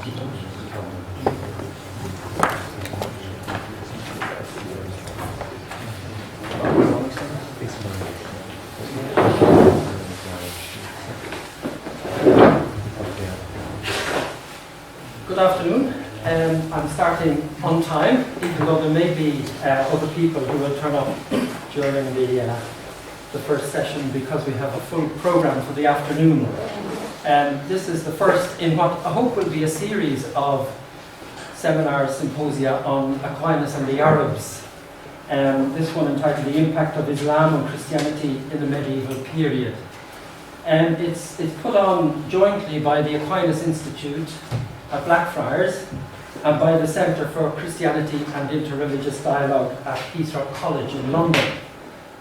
Good afternoon. I'm starting on time, even though there may be other people who will turn up during the first session because we have a full program for the afternoon. This is the first in what I hope will be a series of seminars, symposia on Aquinas and the Arabs. This one entitled The Impact of Islam on Christianity in the Medieval Period. It's put on jointly by the Aquinas Institute at Blackfriars and by the Centre for Christianity and Interreligious Dialogue at Heythrop College in London.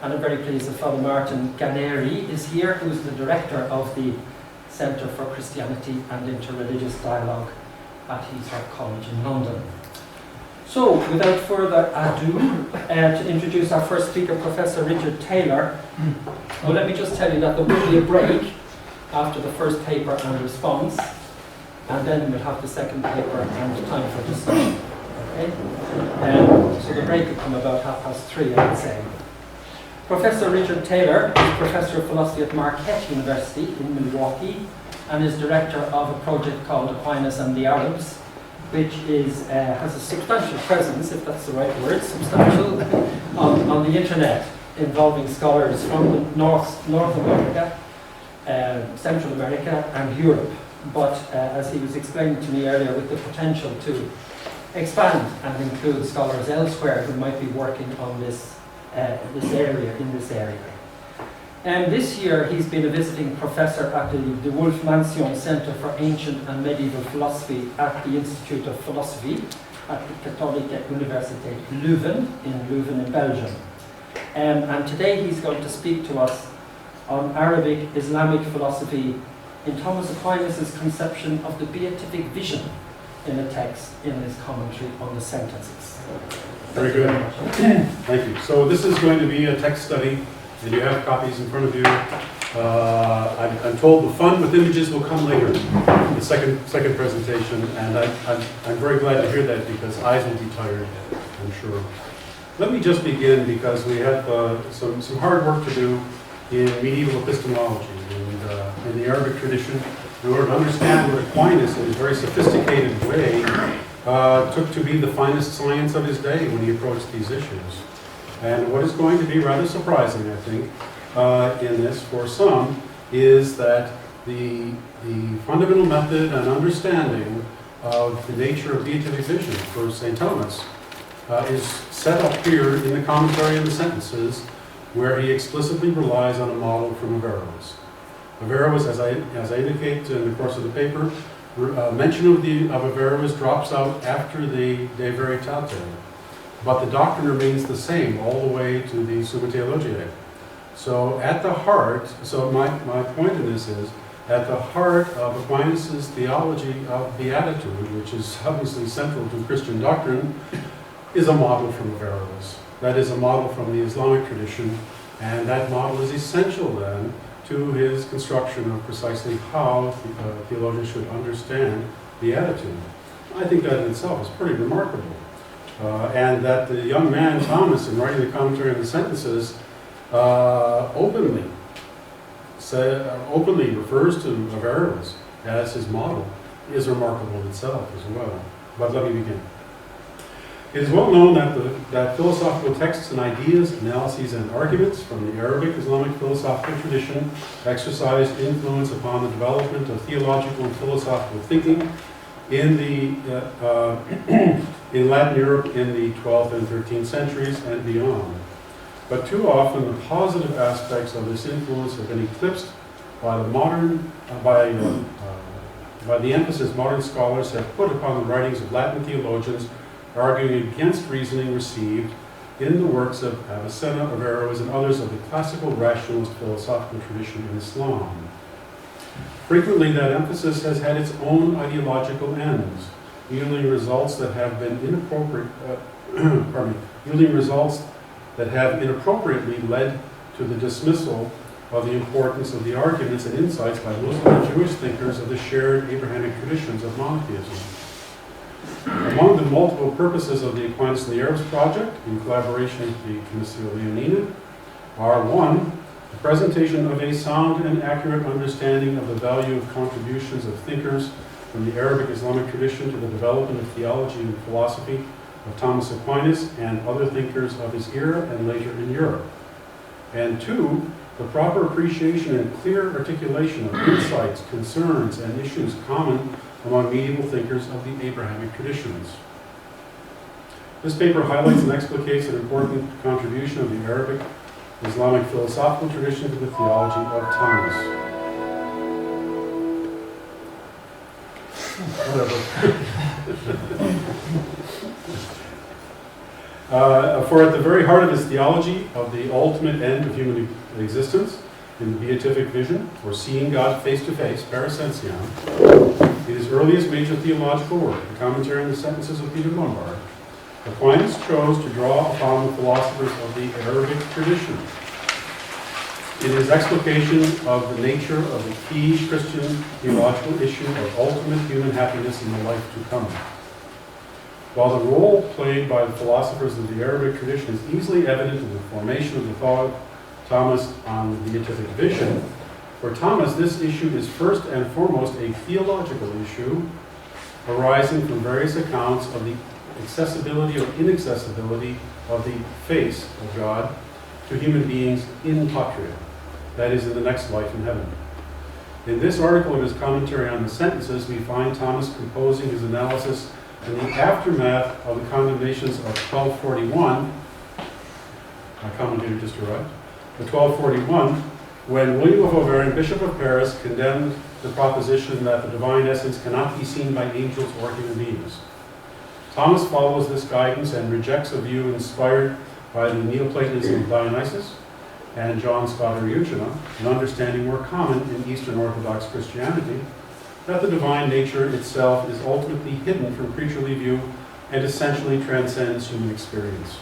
And I'm very pleased that Father Martin Ganeri is here, who's the director of the Centre for Christianity and Interreligious Dialogue at Heythrop College in London. So, without further ado, to introduce our first speaker, Professor Richard Taylor. Well, let me just tell you that there will be a break after the first paper and response, and then we'll have the second paper and time for discussion. Okay? So the break will come about 3:30, I would say. Professor Richard Taylor is Professor of Philosophy at Marquette University in Milwaukee and is director of a project called Aquinas and the Arabs, which has a substantial presence, if that's the right word, substantial, on the internet, involving scholars from North America, Central America and Europe. But as he was explaining to me earlier, with the potential to expand and include scholars elsewhere who might be working on this area. And this year he's been a visiting professor at the DeWulf Mansion Center for Ancient and Medieval Philosophy at the Institute of Philosophy at the Katholieke Universiteit Leuven in Belgium. And today he's going to speak to us on Arabic Islamic philosophy in Thomas Aquinas' conception of the beatific vision in a text in his commentary on the sentences. Very good. Thank you. So this is going to be a text study, and you have copies in front of you. I'm told the fun with images will come later, the second presentation, and I'm very glad to hear that because eyes will be tired, I'm sure. Let me just begin because we have some hard work to do in medieval epistemology and in the Arabic tradition in order to understand what Aquinas, in a very sophisticated way, took to be the finest science of his day when he approached these issues. And what is going to be rather surprising, I think, in this for some, is that the fundamental method and understanding of the nature of beatific vision for St. Thomas is set up here in the commentary on the sentences, where he explicitly relies on a model from Averroes. Averroes, as I indicate in the course of the paper, mention of Averroes drops out after the De Veritate, but the doctrine remains the same all the way to the Summa Theologiae. So at the heart, my point in this is, at the heart of Aquinas' theology of beatitude, which is obviously central to Christian doctrine, is a model from Averroes. That is a model from the Islamic tradition, and that model is essential then to his construction of precisely how theologians should understand beatitude. I think that in itself is pretty remarkable. And that the young man, Thomas, in writing the commentary on the sentences, openly refers to Averroes as his model, is remarkable itself as well. But let me begin. It is well known that philosophical texts and ideas, analyses, and arguments from the Arabic Islamic philosophical tradition exercised influence upon the development of theological and philosophical thinking in Latin Europe in the 12th and 13th centuries and beyond. But too often the positive aspects of this influence have been eclipsed by the emphasis modern scholars have put upon the writings of Latin theologians arguing against reasoning received in the works of Avicenna, Averroes, and others of the classical rationalist philosophical tradition in Islam. Frequently, that emphasis has had its own ideological ends, yielding results that have been inappropriately led to the dismissal of the importance of the arguments and insights by Muslim and Jewish thinkers of the shared Abrahamic traditions of monotheism. Among the multiple purposes of the Aquinas and the Arabs project, in collaboration with the Comissio Leonina, are 1. The presentation of a sound and accurate understanding of the value of contributions of thinkers from the Arabic Islamic tradition to the development of theology and philosophy of Thomas Aquinas and other thinkers of his era and later in Europe. And 2, the proper appreciation and clear articulation of insights, concerns, and issues common among medieval thinkers of the Abrahamic traditions. This paper highlights and explicates an important contribution of the Arabic Islamic philosophical tradition to the theology of Thomas. Whatever. For at the very heart of his theology of the ultimate end of human existence, in the beatific vision, or seeing God face to face, parasension, in his earliest major theological work, the commentary on the sentences of Peter Lombard, Aquinas chose to draw upon the philosophers of the Arabic tradition in his explication of the nature of the key Christian theological issue of ultimate human happiness in the life to come. While the role played by the philosophers of the Arabic tradition is easily evident in the formation of the thought of Thomas on the beatific vision, for Thomas this issue is first and foremost a theological issue arising from various accounts of the accessibility or inaccessibility of the face of God to human beings in patria, that is, in the next life in heaven. In this article of his commentary on the sentences, we find Thomas composing his analysis in the aftermath of the condemnations of 1241. My commentator just arrived. The 1241, when William of Auvergne, Bishop of Paris, condemned the proposition that the divine essence cannot be seen by angels or human beings. Thomas follows this guidance and rejects a view inspired by the Neoplatonism of Dionysius and John Scott Euchena, an understanding more common in Eastern Orthodox Christianity, that the divine nature itself is ultimately hidden from creaturely view and essentially transcends human experience.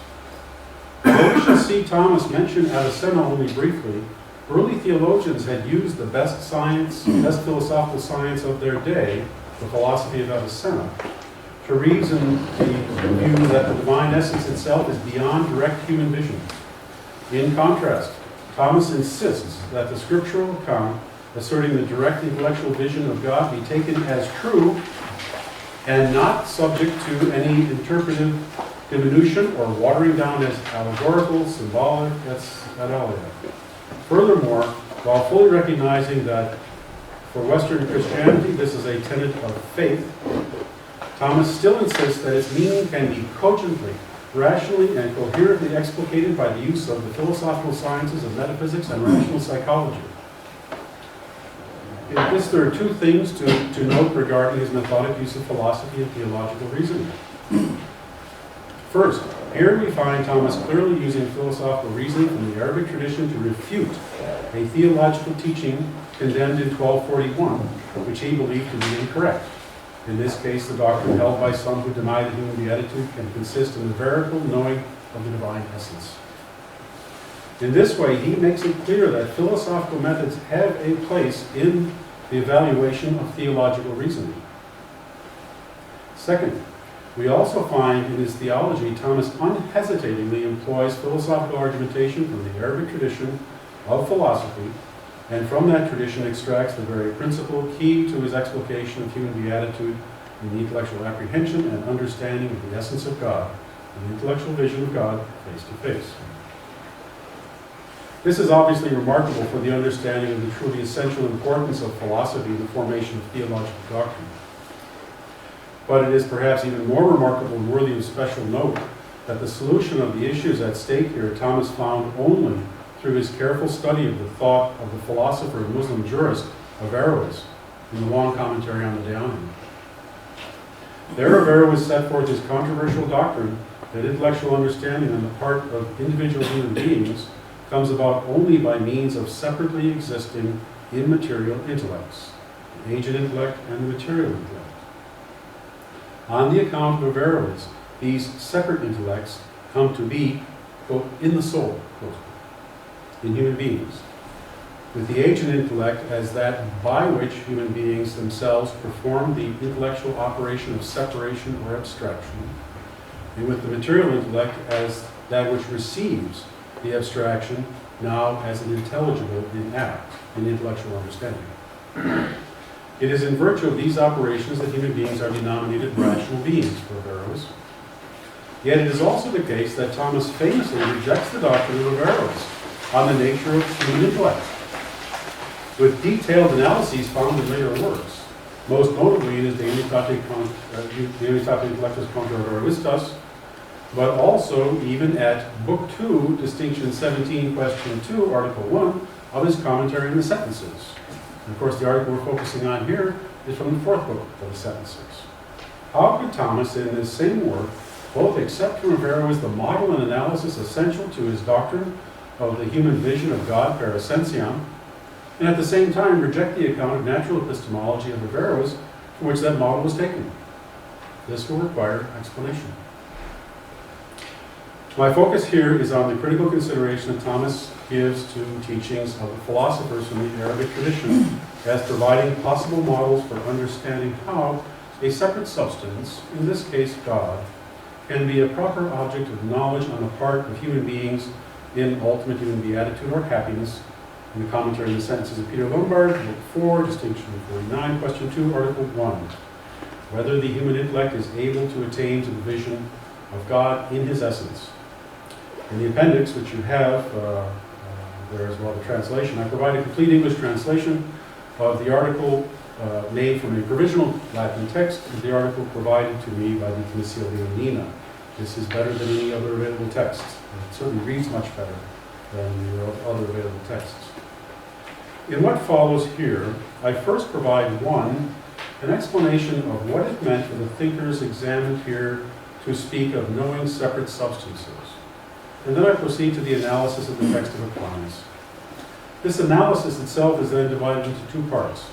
Though we shall see Thomas mention Avicenna only briefly, early theologians had used the best philosophical science of their day, the philosophy of Avicenna, to reason the view that the divine essence itself is beyond direct human vision. In contrast, Thomas insists that the scriptural account asserting the direct intellectual vision of God be taken as true and not subject to any interpretive diminution or watering down as allegorical, symbolic, et alia. Furthermore, while fully recognizing that for Western Christianity this is a tenet of faith, Thomas still insists that its meaning can be cogently, rationally, and coherently explicated by the use of the philosophical sciences of metaphysics and rational psychology. In this, there are 2 things to note regarding his methodic use of philosophy and theological reasoning. First, here we find Thomas clearly using philosophical reasoning from the Arabic tradition to refute a theological teaching condemned in 1241, which he believed to be incorrect. In this case, the doctrine held by some who deny the human beatitude can consist in the veritable knowing of the divine essence. In this way, he makes it clear that philosophical methods have a place in the evaluation of theological reasoning. Second, we also find in his theology, Thomas unhesitatingly employs philosophical argumentation from the Arabic tradition of philosophy, and from that tradition extracts the very principle key to his explication of human beatitude in the intellectual apprehension and understanding of the essence of God, and the intellectual vision of God face to face. This is obviously remarkable for the understanding of the truly essential importance of philosophy in the formation of theological doctrine. But it is perhaps even more remarkable and worthy of special note that the solution of the issues at stake here Thomas found only through his careful study of the thought of the philosopher and Muslim jurist Averroes in the long commentary on the De Anima. There Averroes set forth his controversial doctrine that intellectual understanding on the part of individual human beings comes about only by means of separately existing immaterial intellects, the aged intellect and the material intellect. On the account of Averroes, these separate intellects come to be, quote, in the soul, quote, in human beings. with the agent intellect as that by which human beings themselves perform the intellectual operation of separation or abstraction, and with the material intellect as that which receives the abstraction now as an intelligible in act, in intellectual understanding. It is in virtue of these operations that human beings are denominated rational beings, for Averroes. Yet it is also the case that Thomas famously rejects the doctrine of Averroes on the nature of human intellect, with detailed analyses found in later works, most notably in his De Unitate Intellectus contra Averroistas, but also even at Book 2, Distinction 17, Question 2, Article 1, of his commentary on the Sentences. And of course, the article we're focusing on here is from the fourth book of the Sentences. How could Thomas, in this same work, both accept from Averroes the model and analysis essential to his doctrine of the human vision of God per essentiam, and at the same time reject the account of natural epistemology of Averroes from which that model was taken? This will require explanation. My focus here is on the critical consideration that Thomas gives to teachings of the philosophers from the Arabic tradition as providing possible models for understanding how a separate substance, in this case God, can be a proper object of knowledge on the part of human beings in ultimate human beatitude or happiness, in the commentary in the Sentences of Peter Lombard, Book 4, Distinction 49, Question 2, Article 1. Whether the human intellect is able to attain to the vision of God in his essence. In the appendix, which you have, there as well the translation, I provide a complete English translation of the article made from a provisional Latin text of the article provided to me by the Commissia Leonina. This is better than any other available text. It certainly reads much better than the other available texts. In what follows here, I first provide an explanation of what it meant for the thinkers examined here to speak of knowing separate substances. And then I proceed to the analysis of the text of Aquinas. This analysis itself is then divided into two parts.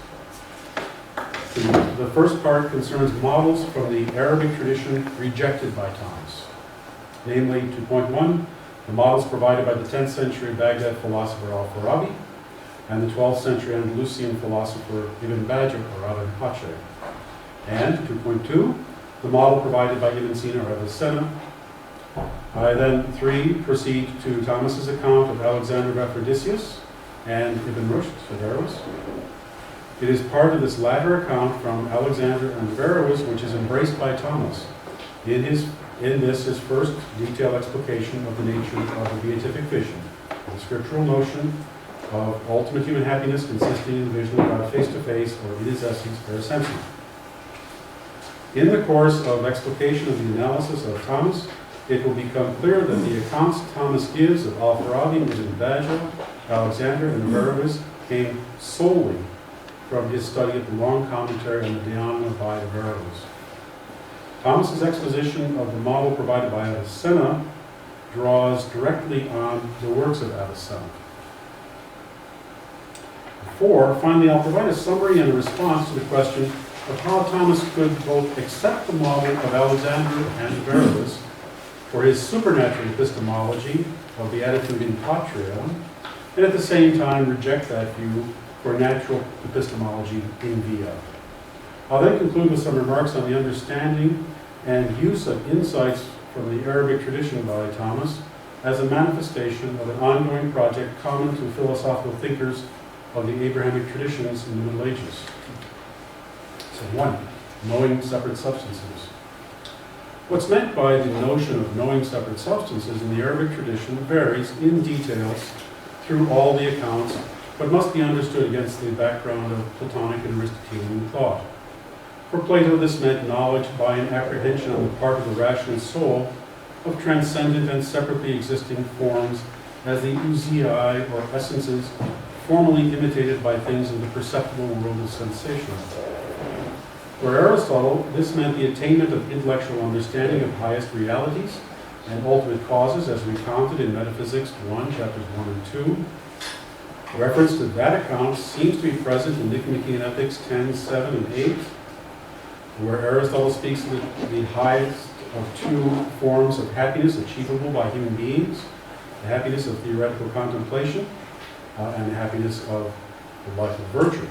The first part concerns models from the Arabic tradition rejected by Thomas. Namely, 2.1, the models provided by the 10th century Baghdad philosopher Al-Farabi and the 12th century Andalusian philosopher Ibn Bajjah or Ibn Pache. And 2.2, the model provided by Ibn Sina or Avicenna. I then, 3, proceed to Thomas's account of Alexander of Aphrodisias and Ibn Rushd, Averroes. It is part of this latter account from Alexander and Averroes which is embraced by Thomas in this his first detailed explication of the nature of the beatific vision, the scriptural notion of ultimate human happiness consisting in the vision of God face to face or in his essence per essentiam. In the course of explication of the analysis of Thomas, it will become clear that the accounts Thomas gives of Al-Farabi, Ibn Bajjah, Alexander, and Averroes came solely from his study of the long commentary on the De Anima by Averroes. Thomas's exposition of the model provided by Avicenna draws directly on the works of Avicenna. 4, finally, I'll provide a summary and a response to the question of how Thomas could both accept the model of Alexander and Averroes for his supernatural epistemology of the attitude in patria, and at the same time reject that view for natural epistemology in via. I'll then conclude with some remarks on the understanding and use of insights from the Arabic tradition by Thomas as a manifestation of an ongoing project common to philosophical thinkers of the Abrahamic traditions in the Middle Ages. So 1, knowing separate substances. What's meant by the notion of knowing separate substances in the Arabic tradition varies in details through all the accounts, but must be understood against the background of Platonic and Aristotelian thought. For Plato, this meant knowledge by an apprehension on the part of the rational soul of transcendent and separately existing forms as the ousiai, or essences, formally imitated by things in the perceptible world of sensation. For Aristotle, this meant the attainment of intellectual understanding of highest realities and ultimate causes, as recounted in Metaphysics 1, chapters 1 and 2. Reference to that account seems to be present in Nicomachean Ethics 10, 7, and 8, where Aristotle speaks of the highest of two forms of happiness achievable by human beings, the happiness of theoretical contemplation and the happiness of the life of virtue.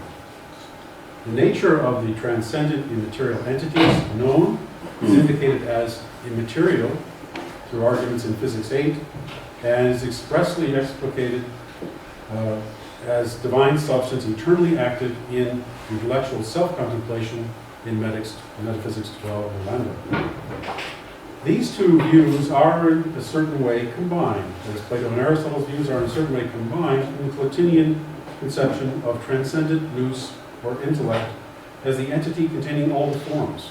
The nature of the transcendent immaterial entities known is indicated as immaterial through arguments in Physics 8, and is expressly explicated as divine substance eternally active in intellectual self-contemplation in Metaphysics 12 and Lambda. These two views are in a certain way combined, as Plato and Aristotle's views are in a certain way combined in the Platinian conception of transcendent nous or intellect as the entity containing all the forms,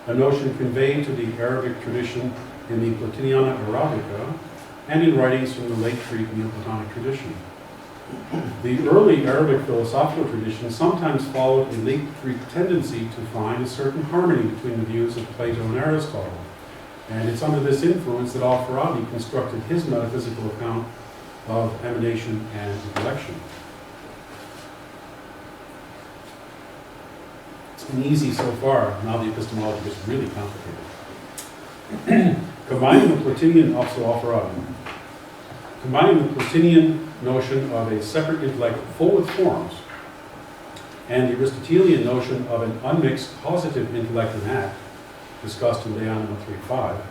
a notion conveyed to the Arabic tradition in the Platiniana Arabica and in writings from the late Greek Neoplatonic tradition. The early Arabic philosophical tradition sometimes followed a late Greek tendency to find a certain harmony between the views of Plato and Aristotle. And it's under this influence that Al-Farabi constructed his metaphysical account of emanation and intellection. It's been easy so far, now the epistemology gets really complicated. Combining the Platinian, also Al-Farabi, combining the Platinian notion of a separate intellect full with forms and the Aristotelian notion of an unmixed positive intellect and act, discussed in De Anima 3.5,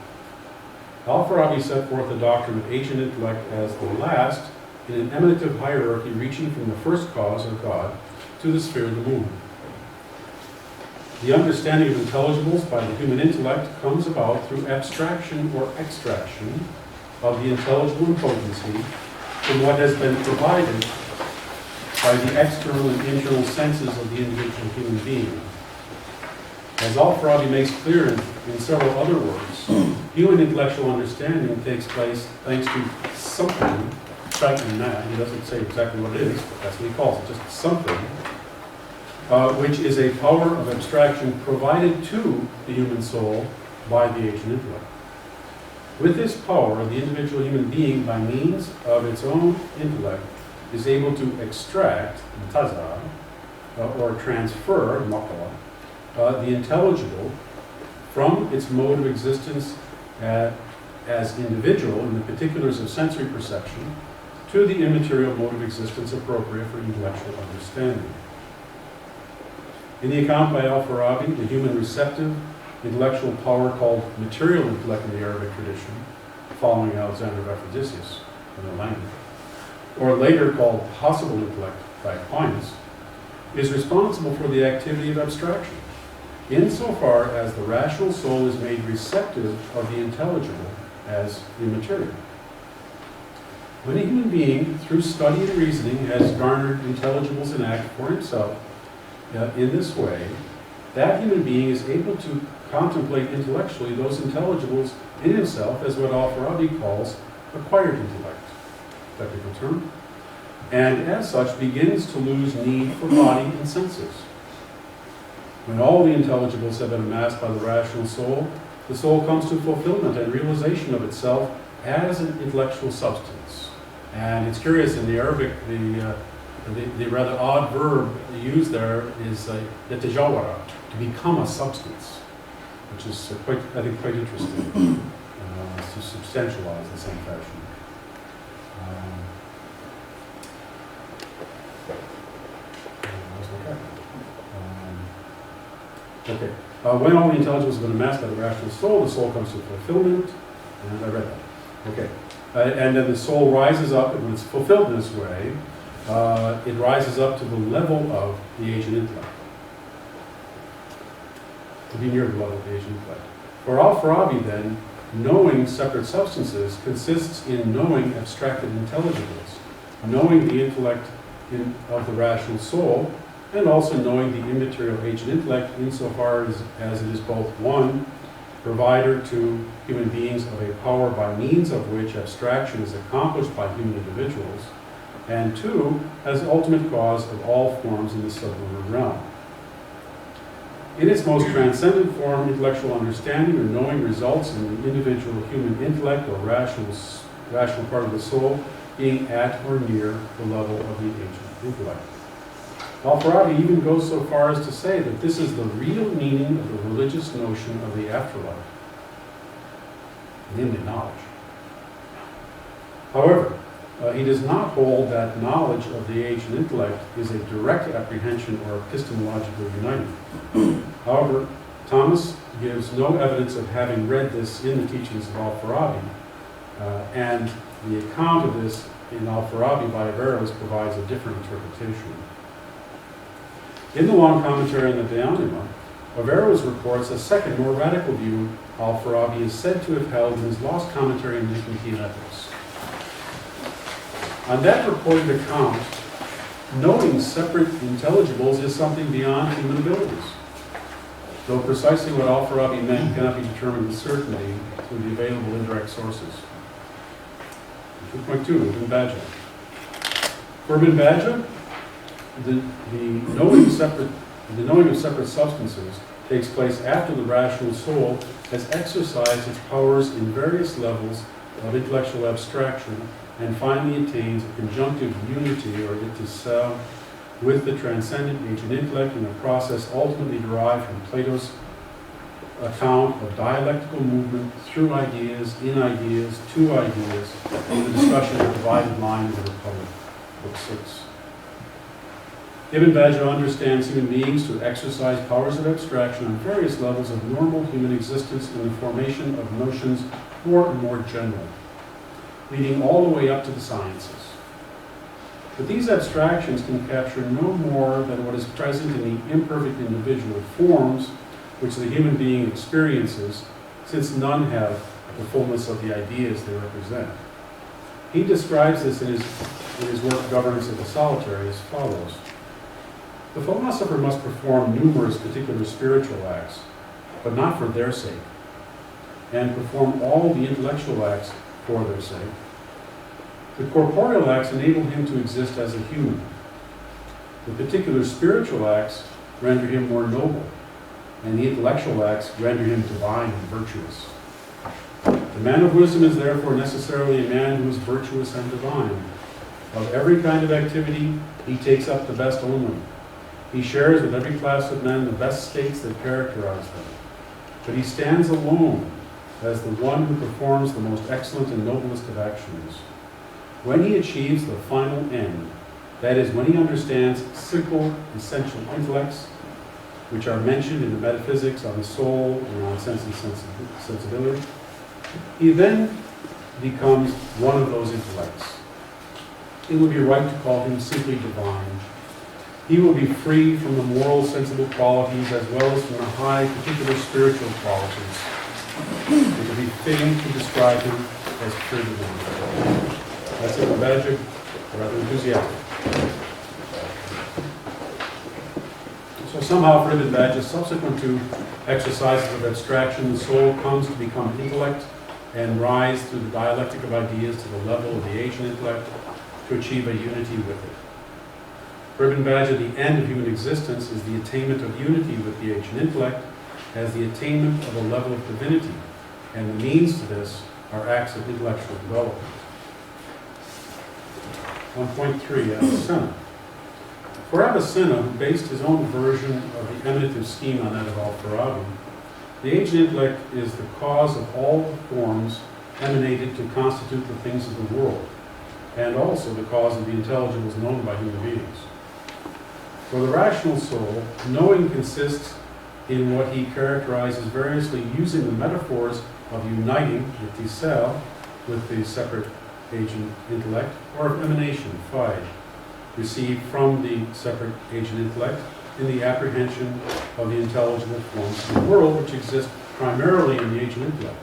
Al-Farabi set forth the doctrine of agent intellect as the last in an emanative hierarchy reaching from the first cause, or God, to the sphere of the moon. The understanding of intelligibles by the human intellect comes about through abstraction or extraction of the intelligible and potency from what has been provided by the external and internal senses of the individual human being. As Al-Farabi makes clear in several other works, human intellectual understanding takes place thanks to something, in that, he doesn't say exactly what it is, but that's what he calls it, just something, which is a power of abstraction provided to the human soul by the agent intellect. With this power, the individual human being, by means of its own intellect, is able to extract, or transfer, the intelligible from its mode of existence as individual in the particulars of sensory perception to the immaterial mode of existence appropriate for intellectual understanding. In the account by Al-Farabi, the human receptive intellectual power called material intellect in the Arabic tradition, following Alexander of Ephesus in the language, or later called possible intellect by Aquinas, is responsible for the activity of abstraction, insofar as the rational soul is made receptive of the intelligible as immaterial. When a human being, through study and reasoning, has garnered intelligibles in act for himself in this way, that human being is able to contemplate intellectually those intelligibles in himself as what Al-Farabi calls acquired intellect, technical term, and as such begins to lose need for body and senses. When all the intelligibles have been amassed by the rational soul, the soul comes to fulfillment and realization of itself as an intellectual substance. And it's curious, in the Arabic, the rather odd verb used there is yatajawara, to become a substance, which is quite interesting, to substantialize the same fashion. Okay. When all the intelligibles have been amassed by the rational soul, the soul comes to fulfillment, and I read that. Okay. And then the soul rises up, and when it's fulfilled in this way, it rises up to the level of the agent intellect, to be near the level of the agent intellect. For Al-Farabi, then, knowing separate substances consists in knowing abstracted intelligibles, knowing the intellect of the rational soul, and also knowing the immaterial agent intellect insofar as it is both one, provider to human beings of a power by means of which abstraction is accomplished by human individuals, and two, as ultimate cause of all forms in the sublunar realm. In its most transcendent form, intellectual understanding or knowing results in the individual human intellect or rational part of the soul being at or near the level of the agent intellect. Al-Farabi even goes so far as to say that this is the real meaning of the religious notion of the afterlife, namely knowledge. However, He does not hold that knowledge of the age and intellect is a direct apprehension or epistemologically uniting. However, Thomas gives no evidence of having read this in the teachings of Al-Farabi, and the account of this in Al-Farabi by Averroes provides a different interpretation. In the long commentary on the De Anima, Averroes reports a second, more radical view Al-Farabi is said to have held in his lost commentary on Nicomachean Ethics. On that reported account, knowing separate intelligibles is something beyond human abilities, though precisely what Al-Farabi meant cannot be determined with certainty through the available indirect sources. 2.2, Ibn Bajjah. For Ibn Bajjah, the knowing of separate substances takes place after the rational soul has exercised its powers in various levels of intellectual abstraction and finally attains a conjunctive unity, or ittisal, with the transcendent age and intellect in a process ultimately derived from Plato's account of dialectical movement through ideas, in ideas, to ideas, in the discussion of the divided line of the Republic, Book 6. Ibn Bajjah understands human beings to exercise powers of abstraction on various levels of normal human existence in the formation of notions more and more general, leading all the way up to the sciences. But these abstractions can capture no more than what is present in the imperfect individual forms which the human being experiences, since none have the fullness of the ideas they represent. He describes this in his work Governance of the Solitary as follows. The philosopher must perform numerous particular spiritual acts, but not for their sake, and perform all the intellectual acts for their sake. The corporeal acts enable him to exist as a human. The particular spiritual acts render him more noble, and the intellectual acts render him divine and virtuous. The man of wisdom is therefore necessarily a man who is virtuous and divine. Of every kind of activity, he takes up the best only. He shares with every class of men the best states that characterize them. But he stands alone as the one who performs the most excellent and noblest of actions. When he achieves the final end, that is, when he understands simple, essential intellects, which are mentioned in the Metaphysics on the soul and on sense and sensibility, he then becomes one of those intellects. It would be right to call him simply divine. He will be free from the moral, sensible qualities as well as from the high, particular spiritual qualities. It would be fitting to describe him as pure divine. That's Ibn Bajjah, rather enthusiastic. So somehow for Ibn Bajjah, subsequent to exercises of abstraction, the soul comes to become intellect and rise through the dialectic of ideas to the level of the age and intellect to achieve a unity with it. For Ibn Bajjah, the end of human existence is the attainment of unity with the age and intellect as the attainment of a level of divinity, and the means to this are acts of intellectual development. 1.3, Avicenna. For Avicenna, who based his own version of the emanative scheme on that of Al-Farabi, the age and intellect is the cause of all the forms emanated to constitute the things of the world, and also the cause of the intelligibles known by human beings. For the rational soul, knowing consists in what he characterizes variously using the metaphors of uniting the tisel with the separate age and intellect, or of emanation, phi, received from the separate age and intellect in the apprehension of the intelligible forms of the world which exist primarily in the age and intellect.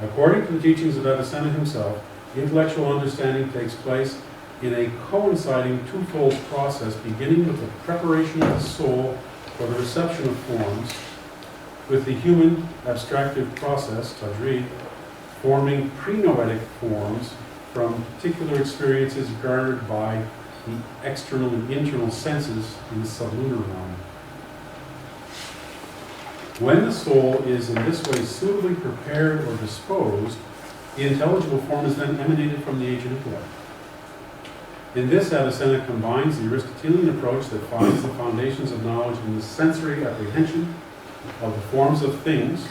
According to the teachings of Avicenna himself, intellectual understanding takes place in a coinciding twofold process, beginning with the preparation of the soul for the reception of forms, with the human abstractive process, tajrid, forming pre-noetic forms from particular experiences garnered by the external and internal senses in the sublunar realm. When the soul is in this way suitably prepared or disposed, the intelligible form is then emanated from the age and intellect. In this, Avicenna combines the Aristotelian approach that finds the foundations of knowledge in the sensory apprehension of the forms of things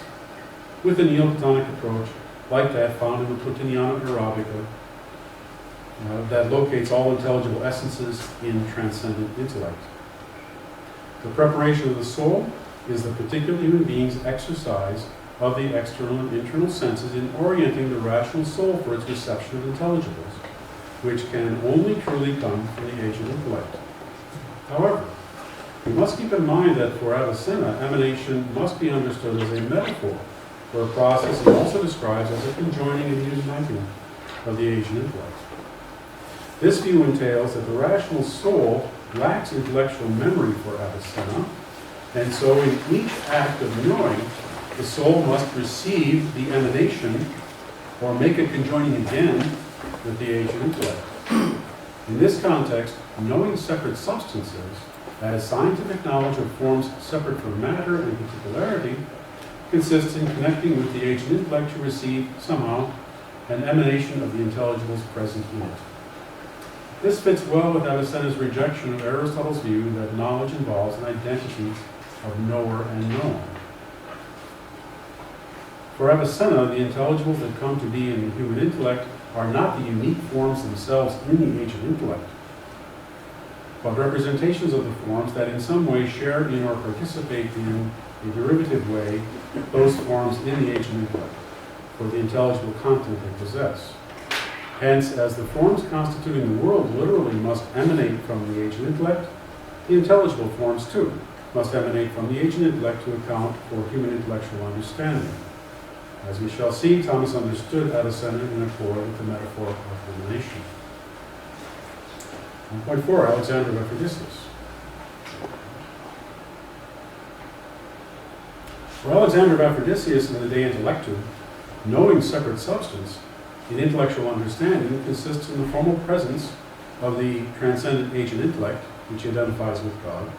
with the Neoplatonic approach, like that found in the Platoniana Arabica, that locates all intelligible essences in transcendent intellect. The preparation of the soul is the particular human being's exercise of the external and internal senses in orienting the rational soul for its reception of intelligibles, which can only truly come from the agent intellect. However, we must keep in mind that for Avicenna, emanation must be understood as a metaphor for a process he also describes as a conjoining and uniting of the agent intellect. This view entails that the rational soul lacks intellectual memory for Avicenna, and so in each act of knowing, the soul must receive the emanation or make a conjoining again with the agent intellect. In this context, knowing separate substances as scientific knowledge of forms separate from matter and particularity consists in connecting with the agent intellect to receive, somehow, an emanation of the intelligibles present in it. This fits well with Avicenna's rejection of Aristotle's view that knowledge involves an identity of knower and known. For Avicenna, the intelligibles that come to be in the human intellect are not the unique forms themselves in the agent intellect, but representations of the forms that in some way share in or participate in a derivative way those forms in the agent intellect, for the intelligible content they possess. Hence, as the forms constituting the world literally must emanate from the agent intellect, the intelligible forms too must emanate from the agent intellect to account for human intellectual understanding. As we shall see, Thomas understood Avicenna in accord with the metaphor of emanation. 1.4, Alexander of Ephesus. For Alexander of Ephesus in the De Intellectu, knowing separate substance in intellectual understanding consists in the formal presence of the transcendent agent intellect, which identifies with God,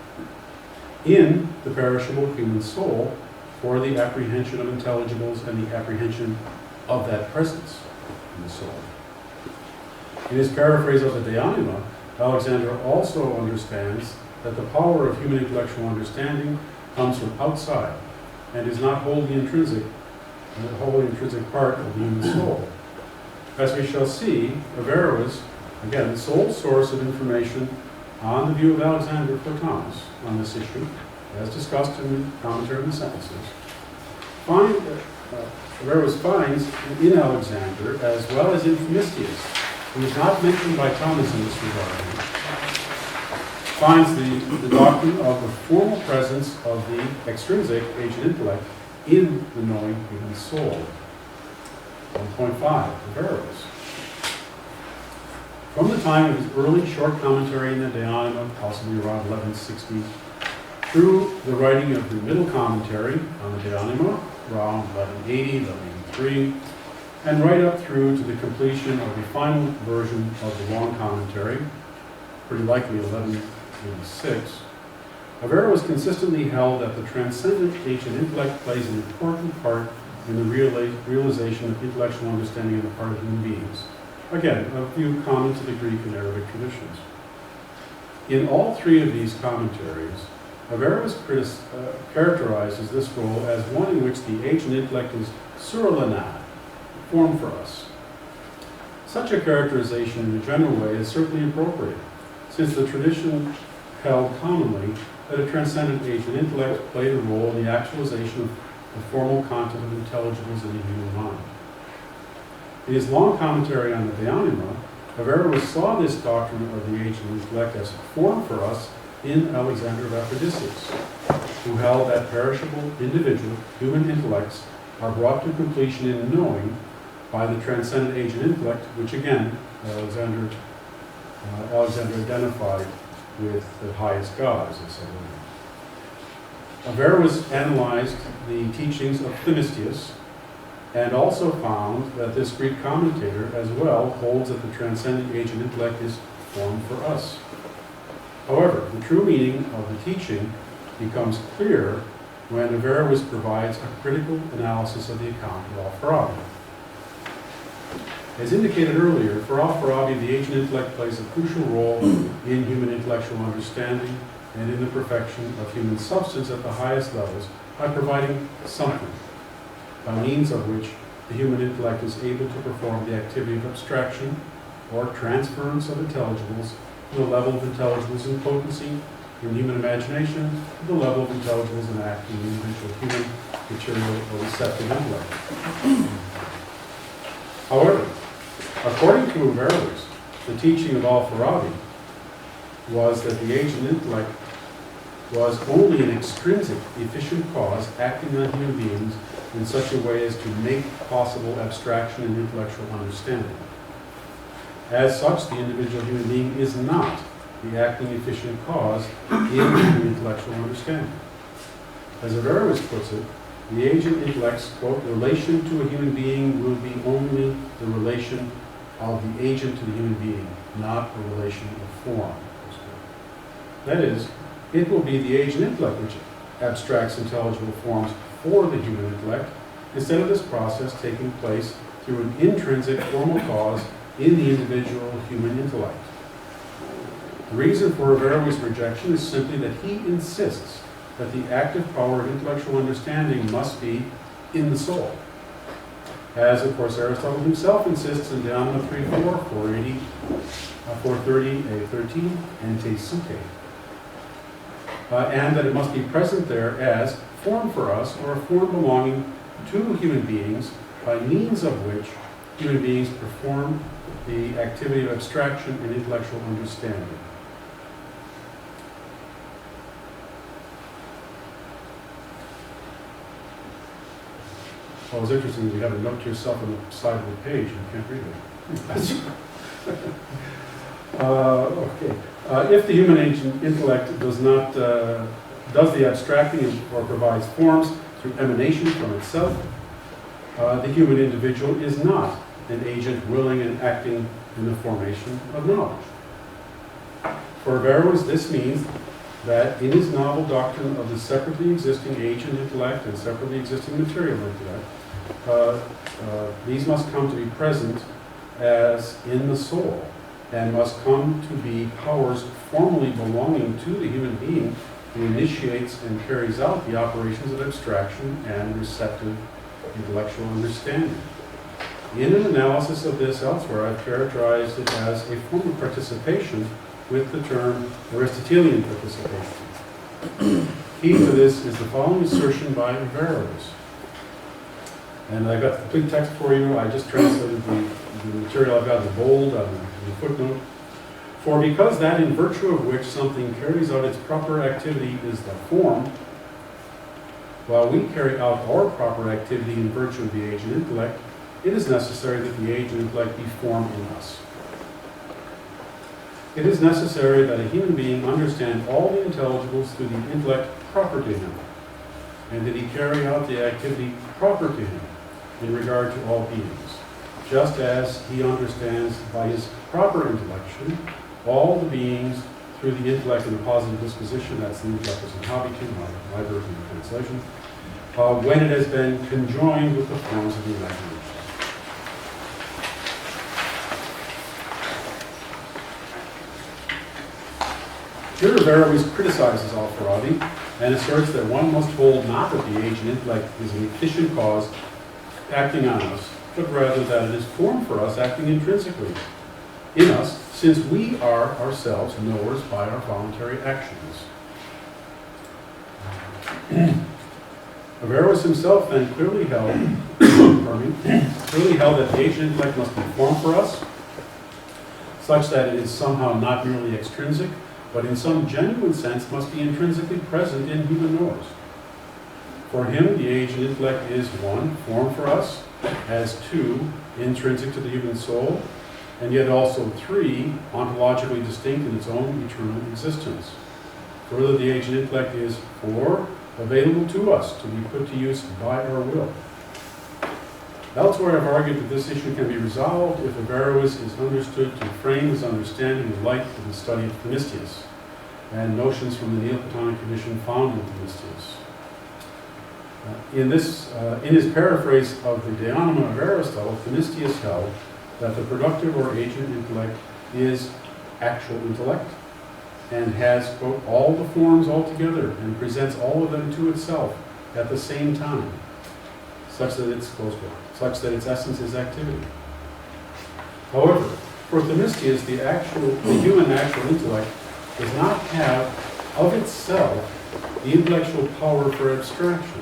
in the perishable human soul for the apprehension of intelligibles and the apprehension of that presence in the soul. In his paraphrase of the De Anima, Alexander also understands that the power of human intellectual understanding comes from outside and is not wholly intrinsic part of the human soul. As we shall see, Averroes, again, the sole source of information on the view of Alexander for Thomas on this issue, as discussed in the commentary on the sentences, Averroes finds in Alexander, as well as in Themistius, who is not mentioned by Thomas in this regard, finds the doctrine of the formal presence of the extrinsic agent intellect in the knowing human soul. 1.5, Averroes. From the time of his early short commentary in the De Anima, possibly around 1160, through the writing of the middle commentary on the De Anima, around 1180, 1183, and right up through to the completion of the final version of the long commentary, pretty likely 1186, Averroes consistently held that the transcendent agent intellect plays an important part in the realization of intellectual understanding on the part of human beings. Again, a view common to the Greek and Arabic traditions. In all three of these commentaries, Averroes characterizes this role as one in which the agent intellect is surrelinat, formed for us. Such a characterization in a general way is certainly appropriate, since the tradition held commonly that a transcendent agent intellect played a role in the actualization of the formal content of intelligibles in the human mind. In his long commentary on the De Anima, Averroes saw this doctrine of the agent intellect as formed for us in Alexander of Ephesus, who held that perishable individual human intellects are brought to completion in knowing by the transcendent agent intellect, which again, Alexander identified with the highest God, as I said earlier. Averroes analyzed the teachings of Themistius and also found that this Greek commentator as well holds that the transcendent agent intellect is formed for us. However, the true meaning of the teaching becomes clear when Averroes provides a critical analysis of the account of Al-Farabi. As indicated earlier, for Al-Farabi, the agent intellect plays a crucial role in human intellectual understanding and in the perfection of human substance at the highest levels by providing something, by means of which the human intellect is able to perform the activity of abstraction or transference of intelligibles from the level of intelligibles in potency in human imagination to the level of intelligibles in act in individual human material or receptive intellect. However, according to Averroes, the teaching of Al-Farabi was that the agent intellect was only an extrinsic, efficient cause acting on human beings in such a way as to make possible abstraction and intellectual understanding. As such, the individual human being is not the acting efficient cause in the intellectual understanding. As Averroes puts it, the agent intellect's, quote, relation to a human being will be only the relation of the agent to the human being, not a relation of form. That is, it will be the agent intellect which abstracts intelligible forms for the human intellect, instead of this process taking place through an intrinsic formal cause in the individual human intellect. The reason for Averroes' rejection is simply that he insists that the active power of intellectual understanding must be in the soul, as of course Aristotle himself insists in De Anima 3.4, 480, 430, A13, and Te Suke, and that it must be present there as form for us, or a form belonging to human beings, by means of which human beings perform the activity of abstraction and intellectual understanding. Well, it's interesting, you have a note to yourself on the side of the page, you can't read it. Okay. If the human agent intellect does the abstracting or provides forms through emanation from itself, the human individual is not an agent willing and acting in the formation of knowledge. For Averroes, this means that in his novel doctrine of the separately existing agent intellect and separately existing material intellect, these must come to be present as in the soul, and must come to be powers formally belonging to the human being who initiates and carries out the operations of abstraction and receptive intellectual understanding. In an analysis of this elsewhere, I've characterized it as a form of participation with the term Aristotelian participation. Key to this is the following assertion by Averroes. And I got the complete text for you. I just translated the material I've got in bold on the footnote. For because that in virtue of which something carries out its proper activity is the form, while we carry out our proper activity in virtue of the agent intellect, it is necessary that the agent intellect be formed in us. It is necessary that a human being understand all the intelligibles through the intellect proper to him, and that he carry out the activity proper to him in regard to all beings, just as he understands by his proper intellection all the beings through the intellect in a positive disposition. That's the intellect as in Habitum, my version of the translation, when it has been conjoined with the forms of the imagination. Here Averroes criticizes Al-Farabi and asserts that one must hold not that the agent intellect is an efficient cause acting on us, but rather that it is formed for us acting intrinsically in us, since we are ourselves knowers by our voluntary actions. Averroes himself then clearly held, that the agent intellect must be formed for us, such that it is somehow not merely extrinsic, but in some genuine sense must be intrinsically present in human knowers. For him, the agent intellect is 1, form for us, as 2, intrinsic to the human soul, and yet also 3, ontologically distinct in its own eternal existence. Further, the agent intellect is 4, available to us to be put to use by our will. Elsewhere, I've argued that this issue can be resolved if Averroes is understood to frame his understanding in light of the study of Themistius and notions from the Neoplatonic tradition found in Themistius. In his paraphrase of the De Anima of Aristotle, Themistius held that the productive or agent intellect is actual intellect and has, quote, all the forms altogether and presents all of them to itself at the same time, such that its essence is activity. However, For Themistius, the human actual intellect does not have of itself the intellectual power for abstraction,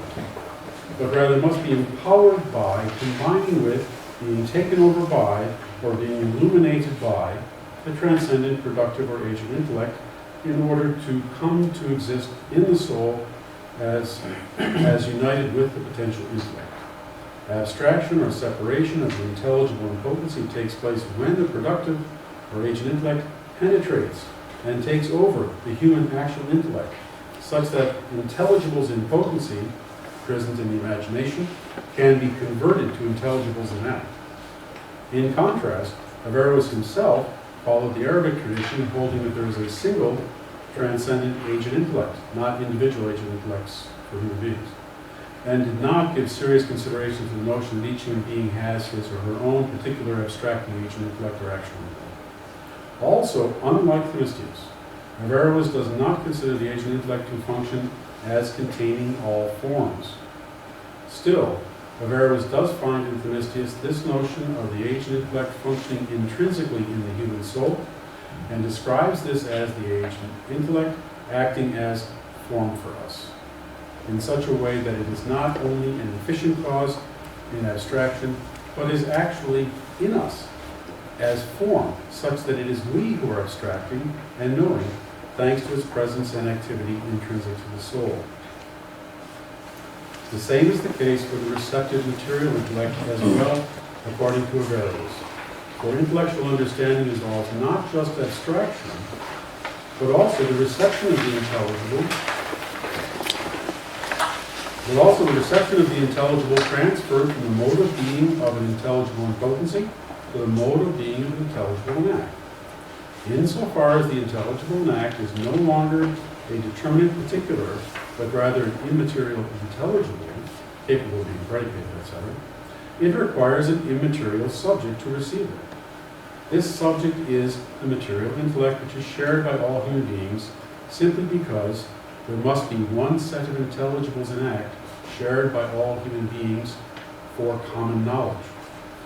but rather must be empowered by, combining with, being taken over by, or being illuminated by, the transcendent, productive, or agent intellect in order to come to exist in the soul as united with the potential intellect. Abstraction or separation of the intelligible and potency takes place when the productive or agent intellect penetrates and takes over the human actual intellect, such that intelligibles in potency, present in the imagination, can be converted to intelligibles in act. In contrast, Averroes himself followed the Arabic tradition, holding that there is a single transcendent agent intellect, not individual agent intellects for human beings, and did not give serious consideration to the notion that each human being has his or her own particular abstracting agent intellect or actual intellect. Also, unlike Themistius, Averroes does not consider the agent intellect to function as containing all forms. Still, Averroes does find in Themistius this notion of the agent intellect functioning intrinsically in the human soul, and describes this as the agent intellect acting as form for us, in such a way that it is not only an efficient cause in abstraction, but is actually in us as form, such that it is we who are abstracting and knowing, thanks to its presence and activity intrinsic to the soul. The same is the case for the receptive material intellect as well, according to Averroes. For intellectual understanding involves not just abstraction, but also the reception of the intelligible, transferred from the mode of being of an intelligible in potency to the mode of being of an intelligible in act. Insofar as the intelligible in act is no longer a determinate particular, but rather an immaterial intelligible, capable of being predicated, etc., it requires an immaterial subject to receive it. This subject is the material intellect, which is shared by all human beings, simply because there must be one set of intelligibles in act shared by all human beings for common knowledge,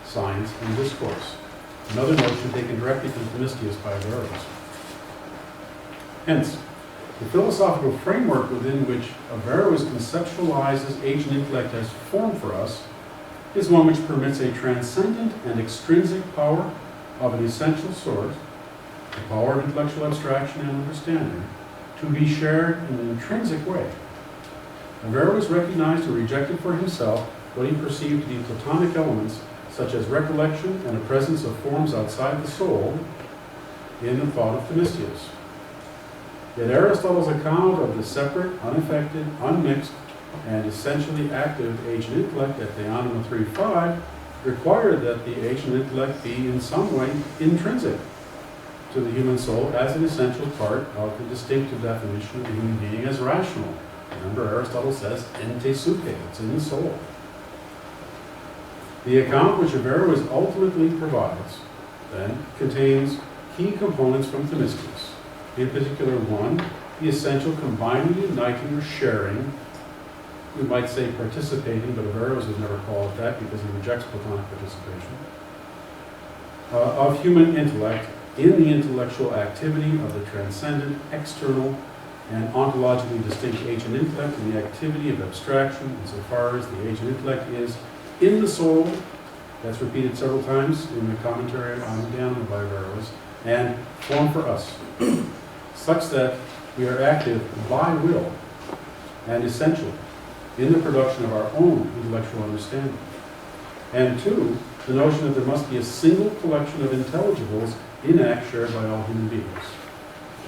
science, and discourse. Another notion taken directly from Themistius by Averroes. Hence, the philosophical framework within which Averroes conceptualizes agent intellect as form for us is one which permits a transcendent and extrinsic power of an essential source, the power of intellectual abstraction and understanding, to be shared in an intrinsic way. Averroes recognized or rejected for himself what he perceived to be Platonic elements, such as recollection and a presence of forms outside the soul, in the thought of Themistius. Yet Aristotle's account of the separate, unaffected, unmixed, and essentially active agent intellect at Theonema 3.5 required that the agent intellect be in some way intrinsic to the human soul as an essential part of the distinctive definition of the human being as rational. Remember, Aristotle says, ente suke, it's in the soul. The account which Averroes ultimately provides, then, contains key components from Themistius. In particular, one, the essential combining, uniting, or sharing, we might say participating, but Averroes would never call it that because he rejects Platonic participation, of human intellect in the intellectual activity of the transcendent, external, and ontologically distinct agent intellect in the activity of abstraction, insofar as the agent intellect is in the soul, that's repeated several times in the commentary on the Anima by Averroes, and form for us, such that we are active by will and essential in the production of our own intellectual understanding. And two, the notion that there must be a single collection of intelligibles in act shared by all human beings.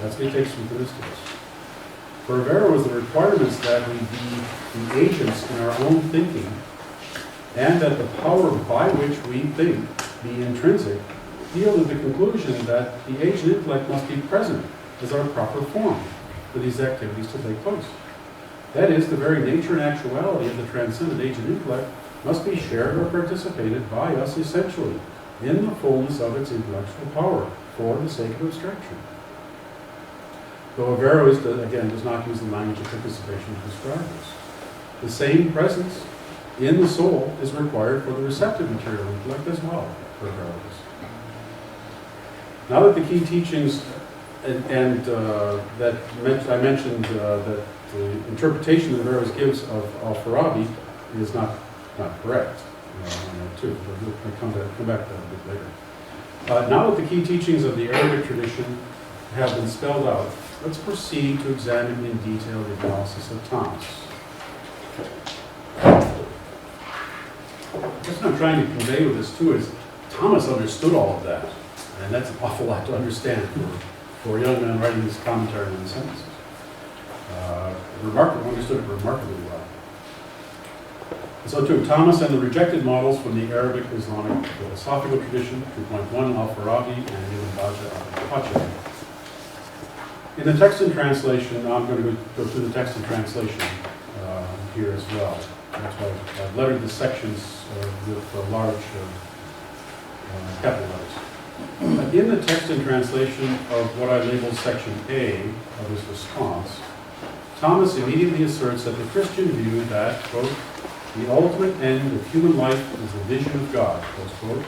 That's what he takes from Themistius. For Averroes, the requirements that we be the agents in our own thinking, and that the power by which we think be intrinsic, yielded the conclusion that the agent intellect must be present as our proper form for these activities to take place. That is, the very nature and actuality of the transcendent agent intellect must be shared or participated by us essentially, in the fullness of its intellectual power, for the sake of abstraction. Though Averroes, again, does not use the language of participation to describe this. The same presence in the soul is required for the receptive material intellect as well, for Averroes. Now that the key teachings, that I mentioned that the interpretation that Averroes gives of Al-Farabi is not correct, too. We'll come back to that a bit later. Now that the key teachings of the Arabic tradition have been spelled out, let's proceed to examine in detail the analysis of Thomas. What I'm trying to convey with this too is Thomas understood all of that, and that's an awful lot to understand for a young man writing his commentary on the sentences. Understood it remarkably well. And so too, Thomas and the rejected models from the Arabic Islamic philosophical tradition, 2.1 Al-Farabi and Ibn Bajjah al-Pacha. In the text and translation, now I'm going to go through the text and translation here as well. That's why I've lettered the sections with large capital letters. In the text and translation of what I labeled section A of his response, Thomas immediately asserts that the Christian view that, quote, the ultimate end of human life is the vision of God, close quote,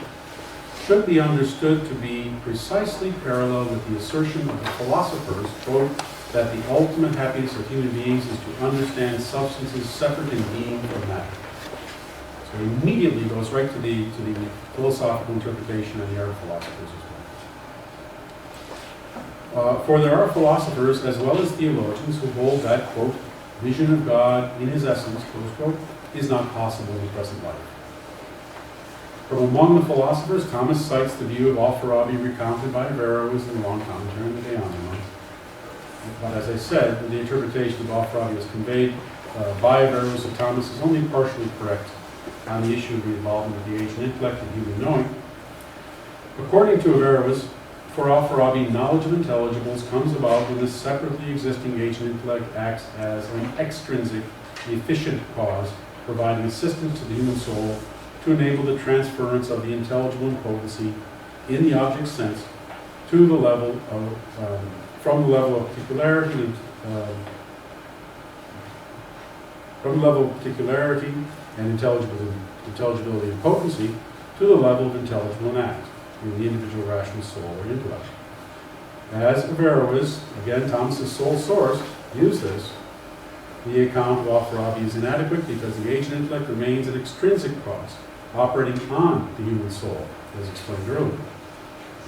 should be understood to be precisely parallel with the assertion of the philosophers, quote, that the ultimate happiness of human beings is to understand substances separate in being from matter. So he immediately goes right to the philosophical interpretation of the Arab philosophers as well. For there are philosophers as well as theologians who hold that, quote, vision of God in his essence, close quote, is not possible in the present life. From among the philosophers, Thomas cites the view of Al-Farabi recounted by Averroes in the long commentary on the De Anima. But as I said, the interpretation of Al-Farabi as conveyed by Averroes to Thomas is only partially correct on the issue of the involvement of the age and intellect in human knowing. According to Averroes, for Al-Farabi, knowledge of intelligibles comes about when the separately existing age and intellect acts as an extrinsic, efficient cause, providing assistance to the human soul to enable the transference of the intelligible and potency in the object sense to the level of, from the level of particularity and intelligibility and potency to the level of intelligible and act in the individual rational soul or intellect. As Averroes, again Thomas's sole source, views this, the account of Al-Farabi is inadequate because the age and intellect remains an extrinsic cause, operating on the human soul, as explained earlier.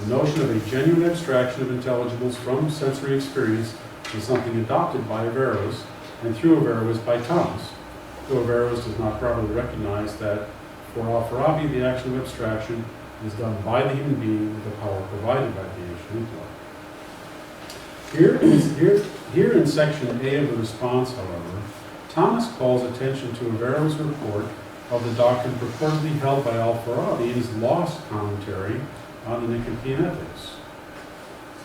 The notion of a genuine abstraction of intelligibles from sensory experience is something adopted by Averroes, and through Averroes by Thomas, though Averroes does not properly recognize that for Al-Farabi the action of abstraction is done by the human being with the power provided by the age and intellect. Here in section A of the response, however, Thomas calls attention to Averroes' report of the doctrine purportedly held by Al-Farabi in his lost commentary on the Nicomachean Ethics.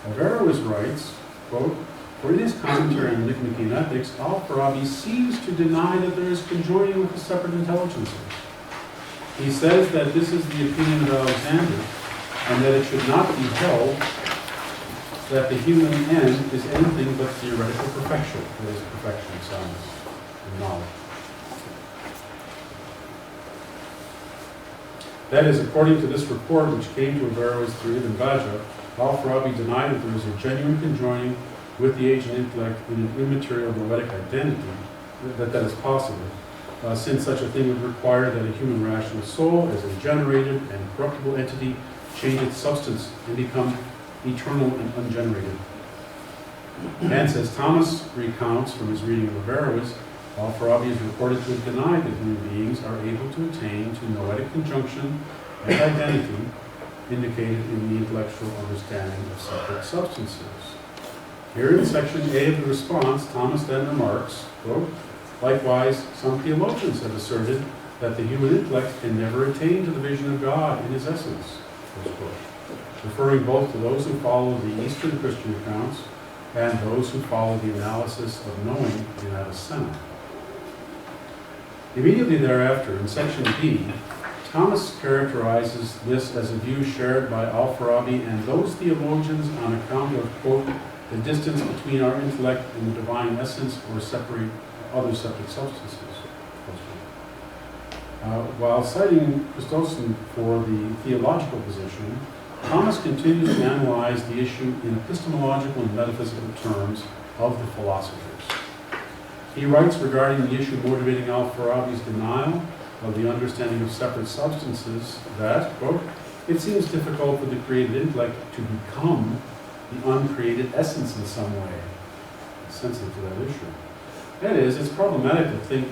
Averroes writes, quote, for in his commentary on the Nicomachean Ethics, Al-Farabi seems to deny that there is conjoining with the separate intelligences. He says that this is the opinion of Alexander, and that it should not be held that the human end is anything but theoretical perfection, that is, perfection of science and knowledge. That is, according to this report, which came to Averroes through Ibn Bajjah, Al-Farabi denied that there is a genuine conjoining with the age and intellect in an immaterial noetic identity, that is possible, since such a thing would require that a human rational soul, as a generated and corruptible entity, change its substance and become eternal and ungenerated. Hence, as Thomas recounts from his reading of Averroes, Al-Farabi is reported to have denied that human beings are able to attain to noetic conjunction and identity indicated in the intellectual understanding of separate substances. Here in section A of the response, Thomas then remarks, quote, likewise, some theologians have asserted that the human intellect can never attain to the vision of God in his essence, close quote, referring both to those who follow the Eastern Christian accounts and those who follow the analysis of knowing in Avicenna. Immediately thereafter, in section B, Thomas characterizes this as a view shared by Al-Farabi and those theologians on account of, quote, the distance between our intellect and the divine essence or separate other separate substances. While citing Christosson for the theological position, Thomas continues to analyze the issue in epistemological and metaphysical terms of the philosophers. He writes regarding the issue motivating Al-Farabi's denial of the understanding of separate substances that, quote, it seems difficult for the created intellect to become the uncreated essence in some way. It's sensitive to that issue. That is, it's problematic to think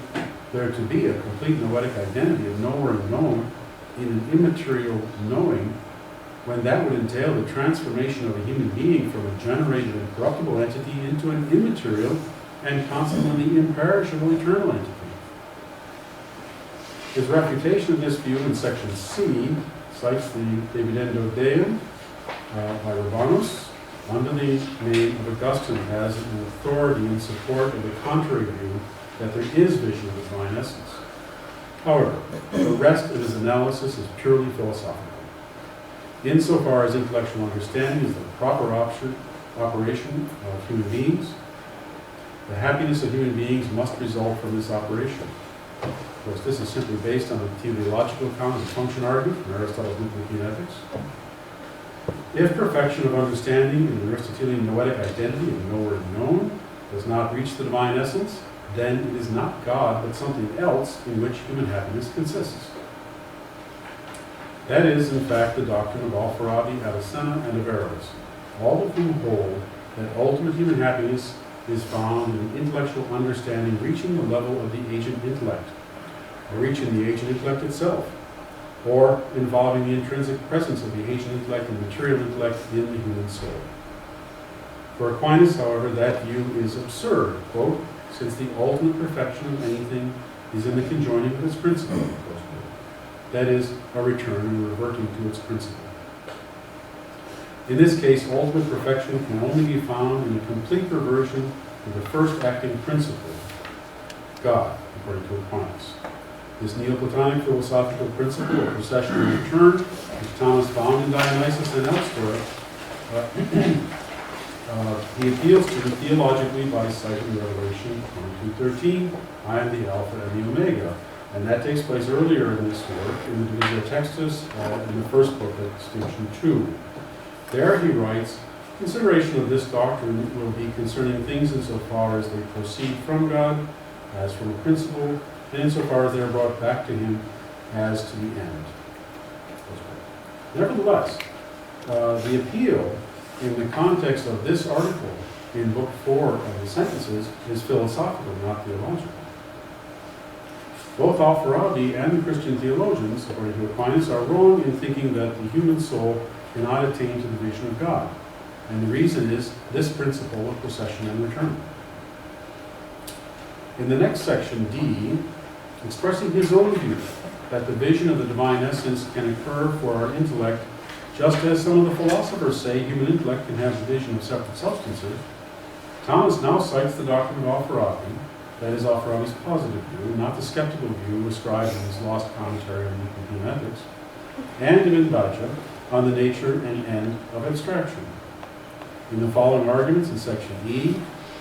there to be a complete noetic identity of knower and known in an immaterial knowing, when that would entail the transformation of a human being from a generated and corruptible entity into an immaterial and consequently imperishable eternal entity. His refutation of this view in section C cites the Dividendo Deum by Rabanus under the name of Augustine as an authority in support of the contrary view that there is vision of the divine essence. However, the rest of his analysis is purely philosophical. Insofar as intellectual understanding is the proper operation of human beings, the happiness of human beings must result from this operation. Of course, this is simply based on the teleological account of the function argument from Aristotle's Imaginative. If perfection of understanding in the Aristotelian noetic identity of knower and known does not reach the divine essence, then it is not God, but something else in which human happiness consists. That is, in fact, the doctrine of Al-Farabi, Avicenna, and Averroes, all of whom hold that ultimate human happiness is found in intellectual understanding reaching the level of the agent intellect, or reaching the agent intellect itself, or involving the intrinsic presence of the agent intellect and material intellect in the human soul. For Aquinas, however, that view is absurd, quote, since the ultimate perfection of anything is in the conjoining of its principle, close quote. That is, a return and reverting to its principle. In this case, ultimate perfection can only be found in a complete reversion to the first acting principle, God, according to Aquinas. This Neoplatonic philosophical principle of procession and return, which Thomas found in Dionysus and elsewhere, he appeals to it theologically by citing Revelation 22:13, I am the Alpha and the Omega. And that takes place earlier in this work, in the Divisio Textus, in the first book of Distinction 2. There he writes, consideration of this doctrine will be concerning things insofar as they proceed from God, as from a principle, and insofar as they are brought back to him as to the end. Nevertheless, the appeal in the context of this article in Book 4 of the Sentences is philosophical, not theological. Both Al-Farabi and the Christian theologians, according to Aquinas, are wrong in thinking that the human soul cannot attain to the vision of God. And the reason is this principle of procession and return. In the next section, D, expressing his own view that the vision of the divine essence can occur for our intellect, just as some of the philosophers say human intellect can have the vision of separate substances, Thomas now cites the doctrine of Al-Farabi, that is Al-Farabi's positive view, not the skeptical view ascribed in his lost commentary on Utopian ethics, and Ibn Bajjah on the nature and end of abstraction. In the following arguments in section E,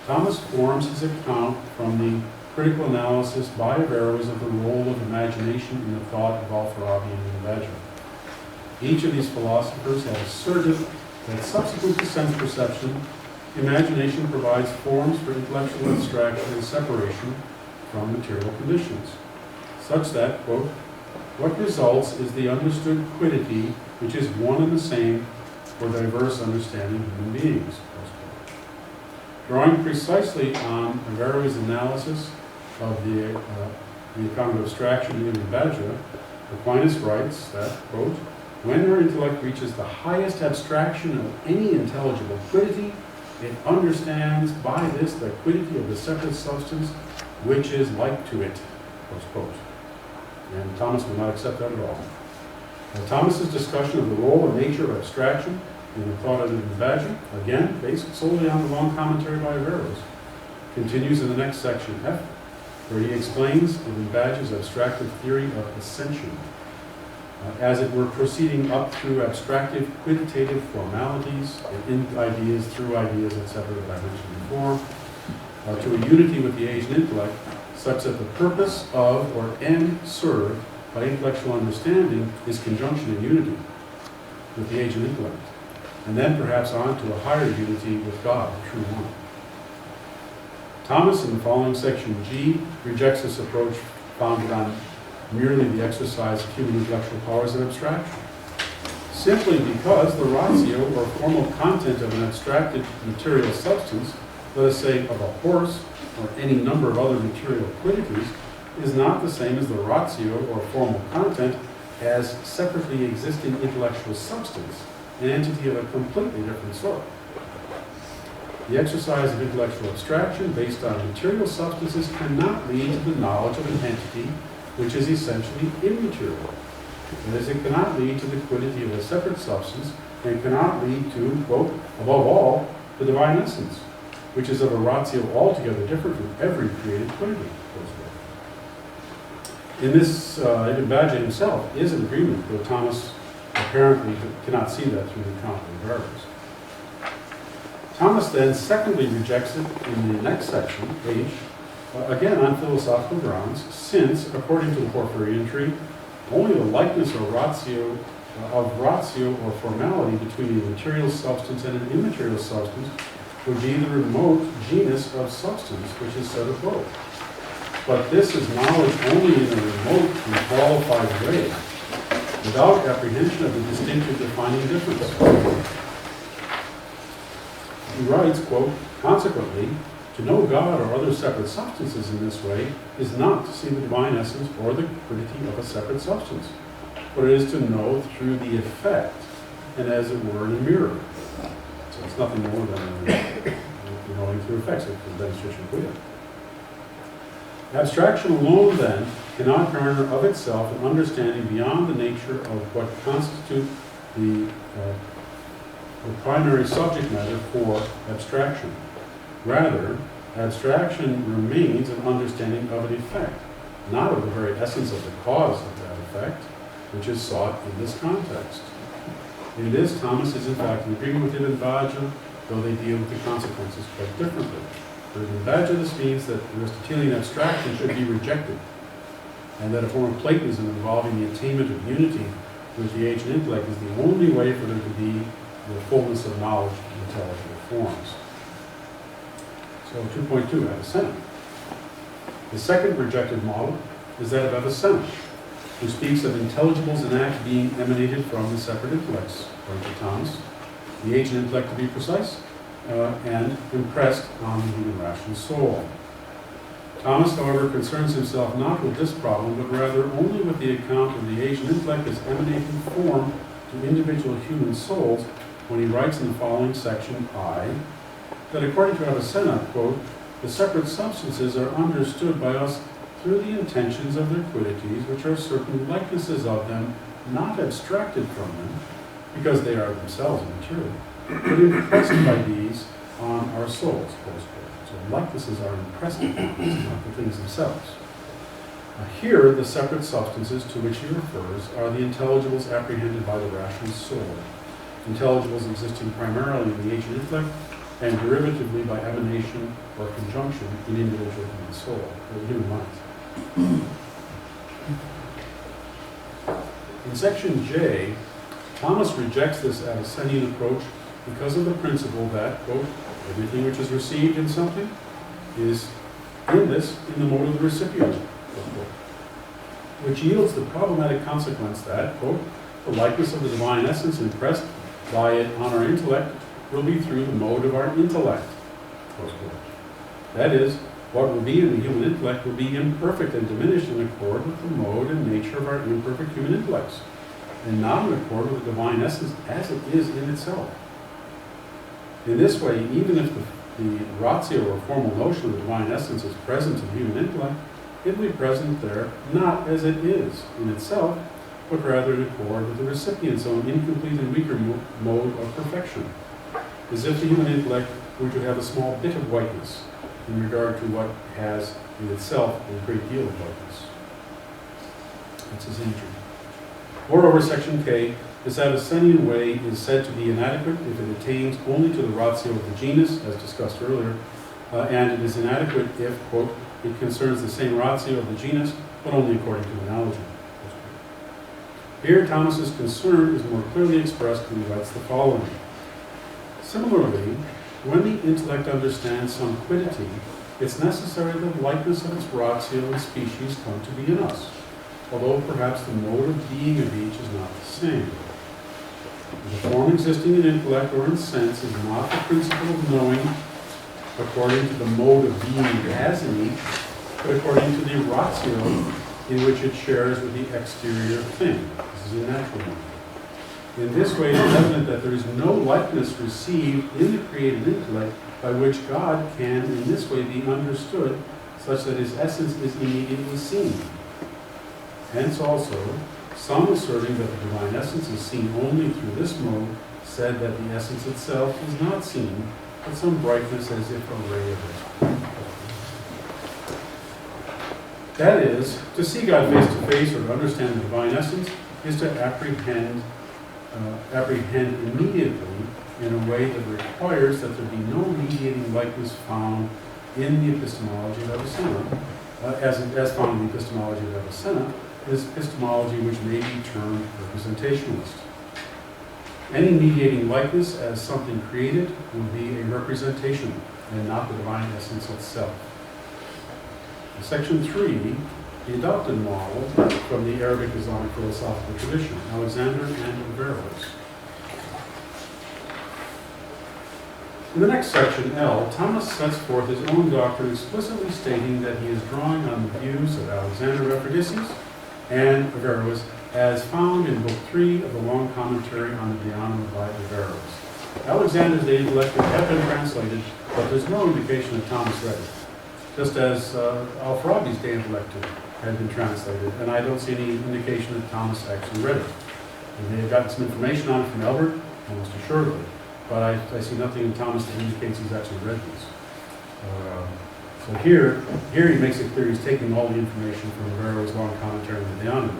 Thomas forms his account from the critical analysis by Averroes of the role of imagination in the thought of Al-Farabi and Ibn Bajjah. Each of these philosophers has asserted that subsequent to sense perception, imagination provides forms for intellectual abstraction and separation from material conditions, such that, quote, what results is the understood quiddity which is one and the same for diverse understanding human beings, close quote. Drawing precisely on Averroes' analysis of the account of abstraction in Ibn Bajjah, Aquinas writes that, quote, when our intellect reaches the highest abstraction of any intelligible quiddity, it understands by this the quiddity of the separate substance which is like to it, close quote. And Thomas will not accept that at all. Now, Thomas's discussion of the role and nature of abstraction in the thought of Ibn Bajjah, again based solely on the long commentary by Averroes, continues in the next section, F, where he explains Ibn Bajjah's abstractive theory of ascension, as it were proceeding up through abstractive quiditative formalities, in ideas, through ideas, etc., that I mentioned before, to a unity with the agent intellect, such that the purpose of or end served by intellectual understanding is conjunction and unity. with the agent intellect, and then perhaps on to a higher unity with God, the true one. Thomas, in the following section G, rejects this approach founded on merely the exercise of human intellectual powers and abstraction, simply because the ratio or formal content of an abstracted material substance, let us say of a horse or any number of other material quantities, is not the same as the ratio or formal content as separately existing intellectual substance, an entity of a completely different sort. The exercise of intellectual abstraction based on material substances cannot lead to the knowledge of an entity which is essentially immaterial. That is, it cannot lead to the quiddity of a separate substance, and cannot lead to, quote, above all, the divine essence, which is of a ratio altogether different from every created quiddity. In this, even Badger himself is in agreement, though Thomas apparently cannot see that through the account of the variables. Thomas then secondly rejects it in the next section, H, again on philosophical grounds, since, according to the Porphyrian tree, only the likeness or ratio or formality between a material substance and an immaterial substance would be the remote genus of substance, which is said of both. But this is knowledge only in a remote and qualified way, without apprehension of the distinctive defining difference. He writes, quote, consequently, to know God or other separate substances in this way is not to see the divine essence or the quiddity of a separate substance, but it is to know through the effect, and as it were in a mirror. So it's nothing more than knowing through effects, it's a demonstration of quiddity. Abstraction alone, then, cannot garner of itself an understanding beyond the nature of what constitutes the primary subject matter for abstraction. Rather, abstraction remains an understanding of an effect, not of the very essence of the cause of that effect, which is sought in this context. In this, Thomas is in fact in agreement with Ibn Bajjah, though they deal with the consequences quite differently. For Ibn Bajjah, this means that Aristotelian abstraction should be rejected, and that a form of Platonism involving the attainment of unity with the agent intellect is the only way for there to be the fullness of knowledge in intelligible forms. So 2.2, Avicenna. The second rejected model is that of Avicenna, who speaks of intelligibles in act being emanated from the separate intellects, according to Thomas, the agent intellect to be precise, and impressed on the human rational soul. Thomas, however, concerns himself not with this problem, but rather only with the account of the agent intellect as emanating form to individual human souls when he writes in the following section, I, that according to Avicenna, quote, the separate substances are understood by us through the intentions of their quiddities, which are certain likenesses of them, not abstracted from them, because they are themselves immaterial, but impressed by these on our souls, close quote. So likenesses are impressed upon us, not the things themselves. Here, the separate substances to which he refers are the intelligibles apprehended by the rational soul, intelligibles existing primarily in the agent intellect, and derivatively by emanation or conjunction in individual human soul, or human minds. In section J, Thomas rejects this Avicennian approach because of the principle that, quote, everything which is received in something is in the mode of the recipient, quote, which yields the problematic consequence that, quote, the likeness of the divine essence impressed by it on our intellect will be through the mode of our intellect, close quote. That is, what will be in the human intellect will be imperfect and diminished in accord with the mode and nature of our imperfect human intellects, and not in accord with the divine essence as it is in itself. In this way, even if the ratio or formal notion of the divine essence is present in human intellect, it will be present there not as it is in itself, but rather in accord with the recipient's own incomplete and weaker mode of perfection, as if the human intellect were to have a small bit of whiteness in regard to what has in itself a great deal of whiteness. That's his injury. Moreover, section K, this Avicennian way is said to be inadequate if it attains only to the ratio of the genus, as discussed earlier, and it is inadequate if, quote, it concerns the same ratio of the genus, but only according to analogy. Here, Thomas's concern is more clearly expressed when he writes the following. Similarly, when the intellect understands some quiddity, it's necessary that the likeness of its ratio and species come to be in us, although perhaps the mode of being of each is not the same. The form existing in intellect or in sense is not the principle of knowing according to the mode of being it has in each, but according to the ratio in which it shares with the exterior thing. This is a natural one. In this way, it is evident that there is no likeness received in the created intellect by which God can in this way be understood, such that his essence is immediately seen. Hence also, some asserting that the divine essence is seen only through this mode, said that the essence itself is not seen, but some brightness as if a ray of it. That is, to see God face to face or to understand the divine essence is to apprehend immediately in a way that requires that there be no mediating likeness found in the epistemology of Avicenna, as found in the epistemology of Avicenna, is epistemology which may be termed representationalist. Any mediating likeness as something created would be a representation and not the divine essence itself. In Section 3, the adopted model from the Arabic Islamic philosophical tradition, Alexander and Averroes. In the next section, L, Thomas sets forth his own doctrine explicitly stating that he is drawing on the views of Alexander Aphrodisius and Averroes as found in Book 3 of the long commentary on the Diana by Averroes. Alexander's De Intellect had been translated, but there's no indication that Thomas read it. Just as Al-Farabi's De Intellect had been translated, and I don't see any indication that Thomas actually read it. He may have gotten some information on it from Albert, almost assuredly, but I see nothing in Thomas that indicates he's actually read these. So here he makes it clear he's taking all the information from Averroes' long commentary on the Diana.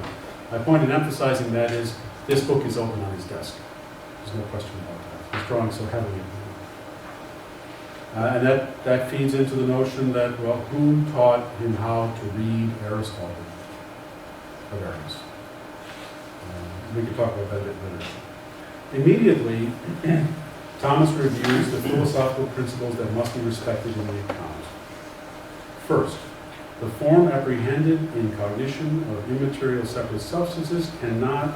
My point in emphasizing that is this book is open on his desk. There's no question about that. He's drawing so heavily. And that feeds into the notion that, well, who taught him how to read Aristotle? Averroes. We can talk about that a bit later. Immediately, Thomas reviews the philosophical principles that must be respected in the account. First, the form apprehended in cognition of immaterial separate substances cannot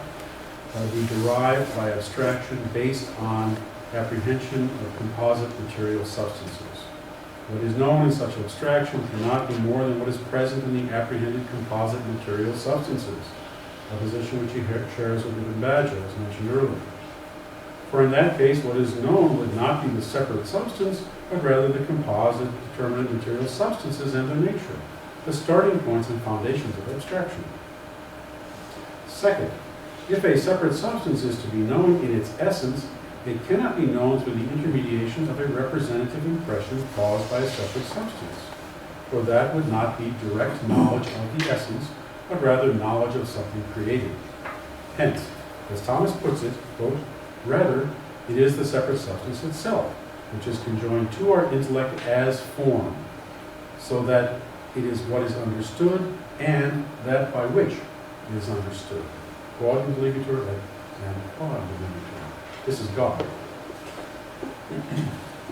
be derived by abstraction based on apprehension of composite material substances. What is known in such abstraction cannot be more than what is present in the apprehended composite material substances, a position which he shares with Ibn Bajjah, as mentioned earlier. For in that case, what is known would not be the separate substance, but rather the composite determinate material substances and their nature, the starting points and foundations of abstraction. Second, if a separate substance is to be known in its essence, it cannot be known through the intermediation of a representative impression caused by a separate substance, for that would not be direct knowledge of the essence, but rather knowledge of something created. Hence, as Thomas puts it, quote, rather, it is the separate substance itself, which is conjoined to our intellect as form, so that it is what is understood and that by which it is understood. Quod intelligitur and quod intelligitur. This is God.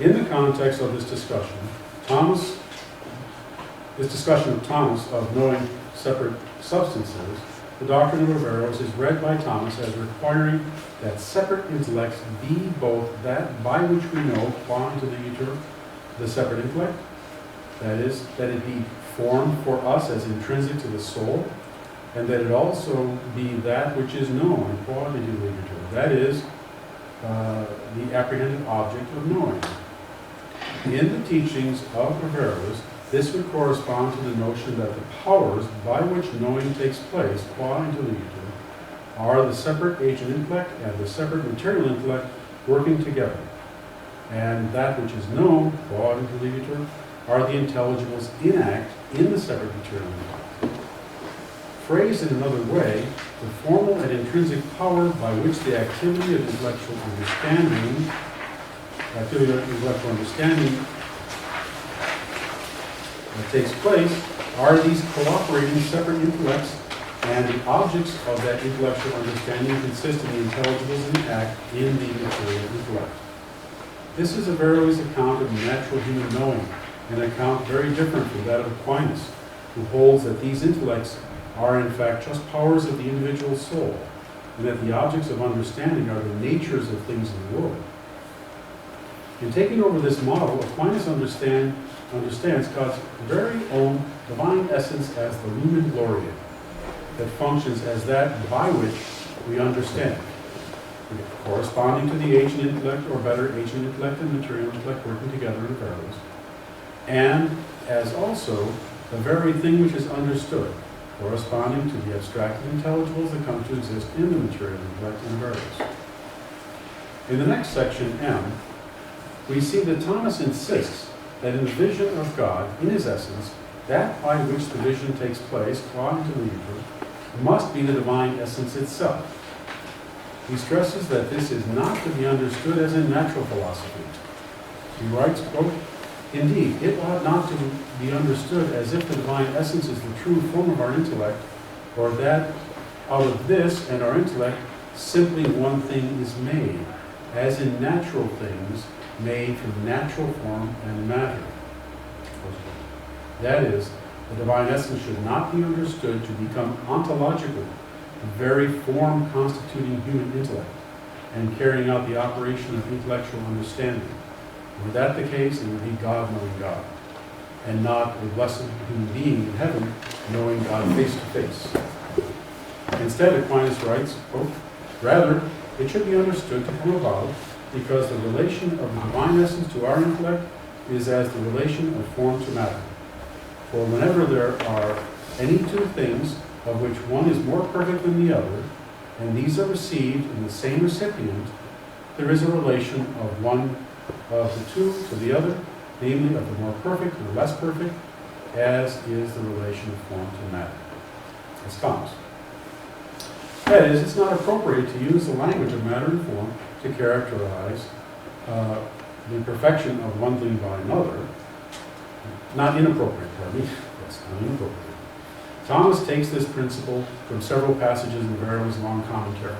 In the context of this discussion of Thomas of knowing separate substances, the doctrine of Averroes is read by Thomas as requiring that separate intellects be both that by which we know qua intelligitur, the separate intellect, that is, that it be formed for us as intrinsic to the soul, and that it also be that which is known qua intelligitur, that is, the apprehended object of knowing. In the teachings of Averroes, this would correspond to the notion that the powers by which knowing takes place, qua intelligitur, are the separate agent intellect and the separate material intellect working together. And that which is known, qua intelligitur, are the intelligibles in act in the separate material intellect. Phrased in another way, the formal and intrinsic power by which the activity of intellectual understanding takes place are these cooperating separate intellects and the objects of that intellectual understanding consist of the intelligibles in act in the material intellect. This is Averroes' account of natural human knowing, an account very different from that of Aquinas, who holds that these intellects are in fact just powers of the individual soul, and that the objects of understanding are the natures of things in the world. In taking over this model, Aquinas understands God's very own divine essence as the lumen gloria, that functions as that by which we understand, corresponding to the agent intellect, or better, agent intellect and material intellect working together in Averroes, and as also the very thing which is understood, corresponding to the abstracted intelligibles that come to exist in the material intellect in Averroes. In the next section, M, we see that Thomas insists that in the vision of God, in his essence, that by which the vision takes place, qua intelligible, must be the divine essence itself. He stresses that this is not to be understood as in natural philosophy. He writes, quote, "Indeed, it ought not to be understood as if the divine essence is the true form of our intellect, or that out of this and our intellect simply one thing is made, as in natural things made from natural form and matter." That is, the divine essence should not be understood to become ontological, the very form constituting human intellect, and carrying out the operation of intellectual understanding. Were that the case, it would be God knowing God, and not a blessed human being in heaven knowing God face to face. Instead, Aquinas writes, quote, "Rather, it should be understood to come about because the relation of the divine essence to our intellect is as the relation of form to matter. For whenever there are any two things of which one is more perfect than the other, and these are received in the same recipient, there is a relation of one of the two to the other, namely of the more perfect and the less perfect, as is the relation of form to matter." As Thomas. That is, it's not appropriate to use the language of matter and form to characterize the perfection of one thing by another. Not inappropriate, pardon me. That's not inappropriate. Thomas takes this principle from several passages in Averroes' long commentary,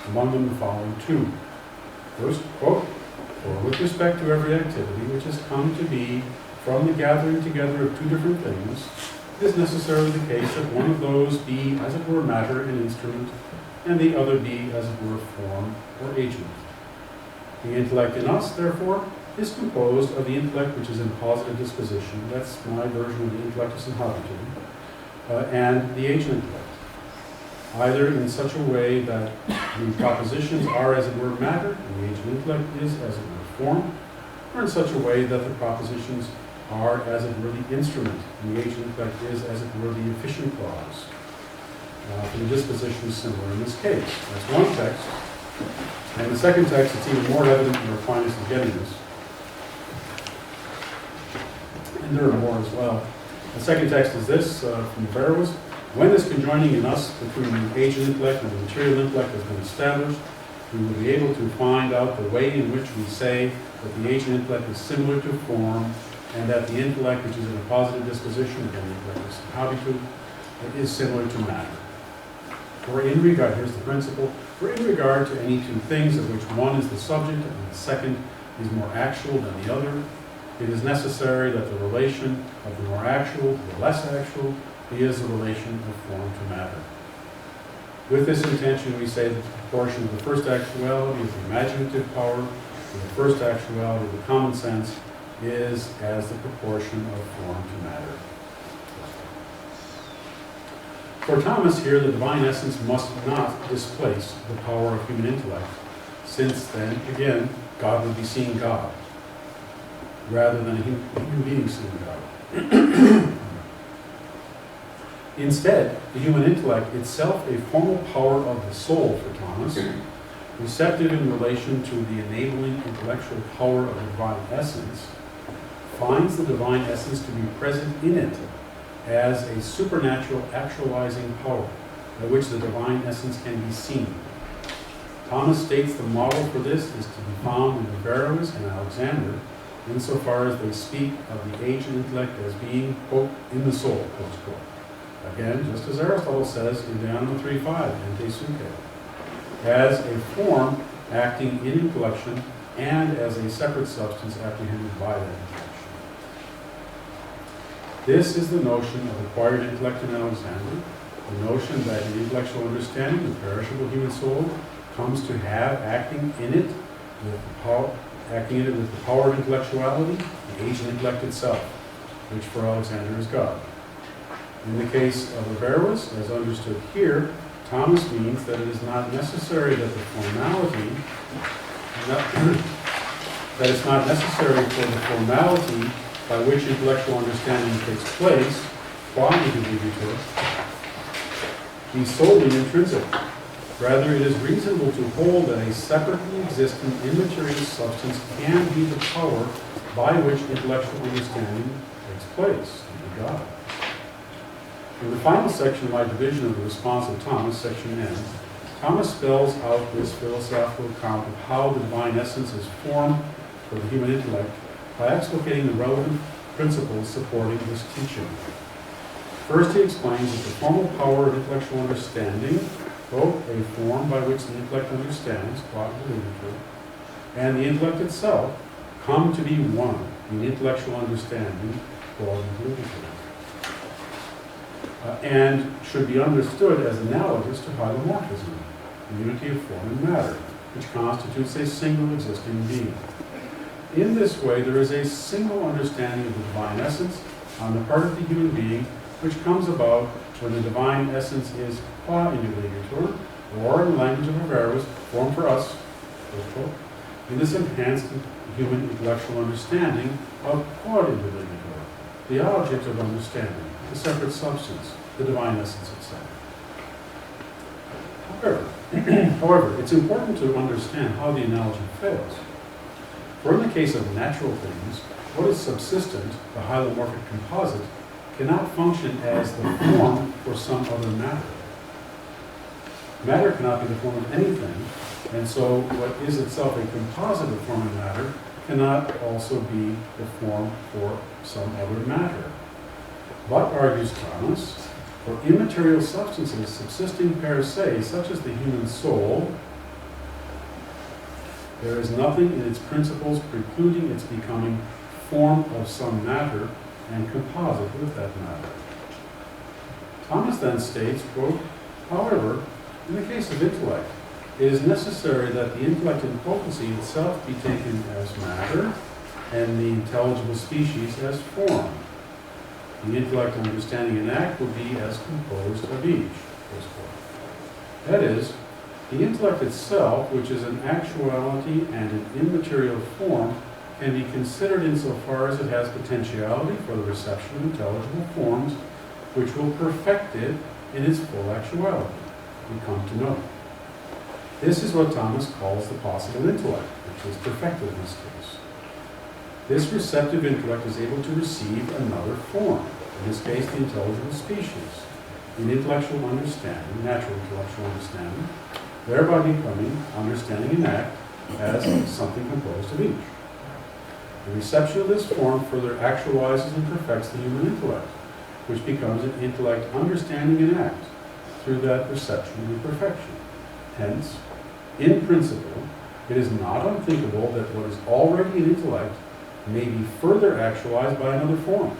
among them the following two. First, quote, "For with respect to every activity which has come to be from the gathering together of two different things, it is necessarily the case that one of those be, as it were, matter and instrument, and the other be, as it were, form or agent. The intellect in us, therefore, is composed of the intellect which is in positive disposition," that's my version of the intellectus in habitum, "and the agent intellect, either in such a way that the propositions are, as it were, matter, and the agent intellect is, as it were, form, or in such a way that the propositions are, as it were, the instrument, and the agent intellect is, as it were, the efficient cause. For the disposition is similar in this case." That's one text. And the second text, it's even more evident in Aquinas is getting this. And there are more as well. The second text is this, from Averroes. "When this conjoining in us between the agent intellect and the material intellect has been established, we will be able to find out the way in which we say that the agent intellect is similar to form, and that the intellect, which is in a positive disposition, again, the intellect is habitu, is similar to matter. For in regard," here's the principle, "for in regard to any two things of which one is the subject and the second is more actual than the other, it is necessary that the relation of the more actual to the less actual be as the relation of form to matter. With this intention, we say that the proportion of the first actuality of the imaginative power to the first actuality of the common sense is as the proportion of form to matter." For Thomas here, the divine essence must not displace the power of human intellect, since then, again, God would be seeing God, rather than a human being seeing God. Instead, the human intellect, itself a formal power of the soul for Thomas, receptive in relation to the enabling intellectual power of the divine essence, finds the divine essence to be present in it as a supernatural actualizing power by which the divine essence can be seen. Thomas states the model for this is to be found in Averroes and Alexander, insofar as they speak of the agent intellect as being, quote, "in the soul," close quote. Again, just as Aristotle says in De Anima 3.5, ente suke, as a form acting in intellection and as a separate substance apprehended by that intellection. This is the notion of acquired intellect in Alexander, the notion that in intellectual understanding, the perishable human soul comes to have acting in it with the power of intellectuality, the agent intellect itself, which for Alexander is God. In the case of Averroes, as understood here, Thomas means that it is not necessary that the formality, that it's not necessary for the formality by which intellectual understanding takes place, qua Interreligious, be solely intrinsic. Rather, it is reasonable to hold that a separately existing immaterial substance can be the power by which intellectual understanding takes place, to be God. In the final section of my division of the response of Thomas, section N, Thomas spells out this philosophical account of how the divine essence is formed for the human intellect by explicating the relevant principles supporting this teaching. First, he explains that the formal power of intellectual understanding, both a form by which the intellect understands, qua Interreligious, and the intellect itself, come to be one in intellectual understanding, qua Interreligious, and should be understood as analogous to hylomorphism, the unity of form and matter, which constitutes a single existing being. In this way, there is a single understanding of the divine essence on the part of the human being, which comes about when the divine essence is qua Interreligious, or in the language of Averroes, formed for us, in this enhanced human intellectual understanding of qua Interreligious, the object of understanding, the separate substance, the divine essence itself. However, it's important to understand how the analogy fails. For in the case of natural things, what is subsistent, the hylomorphic composite, cannot function as the form for some other matter. Matter cannot be the form of anything, and so what is itself a composite of form and matter cannot also be the form for some other matter. But, argues Thomas, for immaterial substances subsisting per se, such as the human soul, there is nothing in its principles precluding its becoming form of some matter and composite with that matter. Thomas then states, quote, however, in the case of intellect, it is necessary that the intellect in potency itself be taken as matter and the intelligible species as form. The intellect, understanding, and act will be as composed of each. That is, the intellect itself, which is an actuality and an immaterial form, can be considered insofar as it has potentiality for the reception of intelligible forms, which will perfect it in its full actuality, we come to know. This is what Thomas calls the possible intellect, which is perfected in this case. This receptive intellect is able to receive another form, in this case the intelligible species, in intellectual understanding, natural intellectual understanding, thereby becoming understanding and act as something composed of each. The reception of this form further actualizes and perfects the human intellect, which becomes an intellect understanding and act through that reception and perfection. Hence, in principle, it is not unthinkable that what is already an intellect may be further actualized by another form.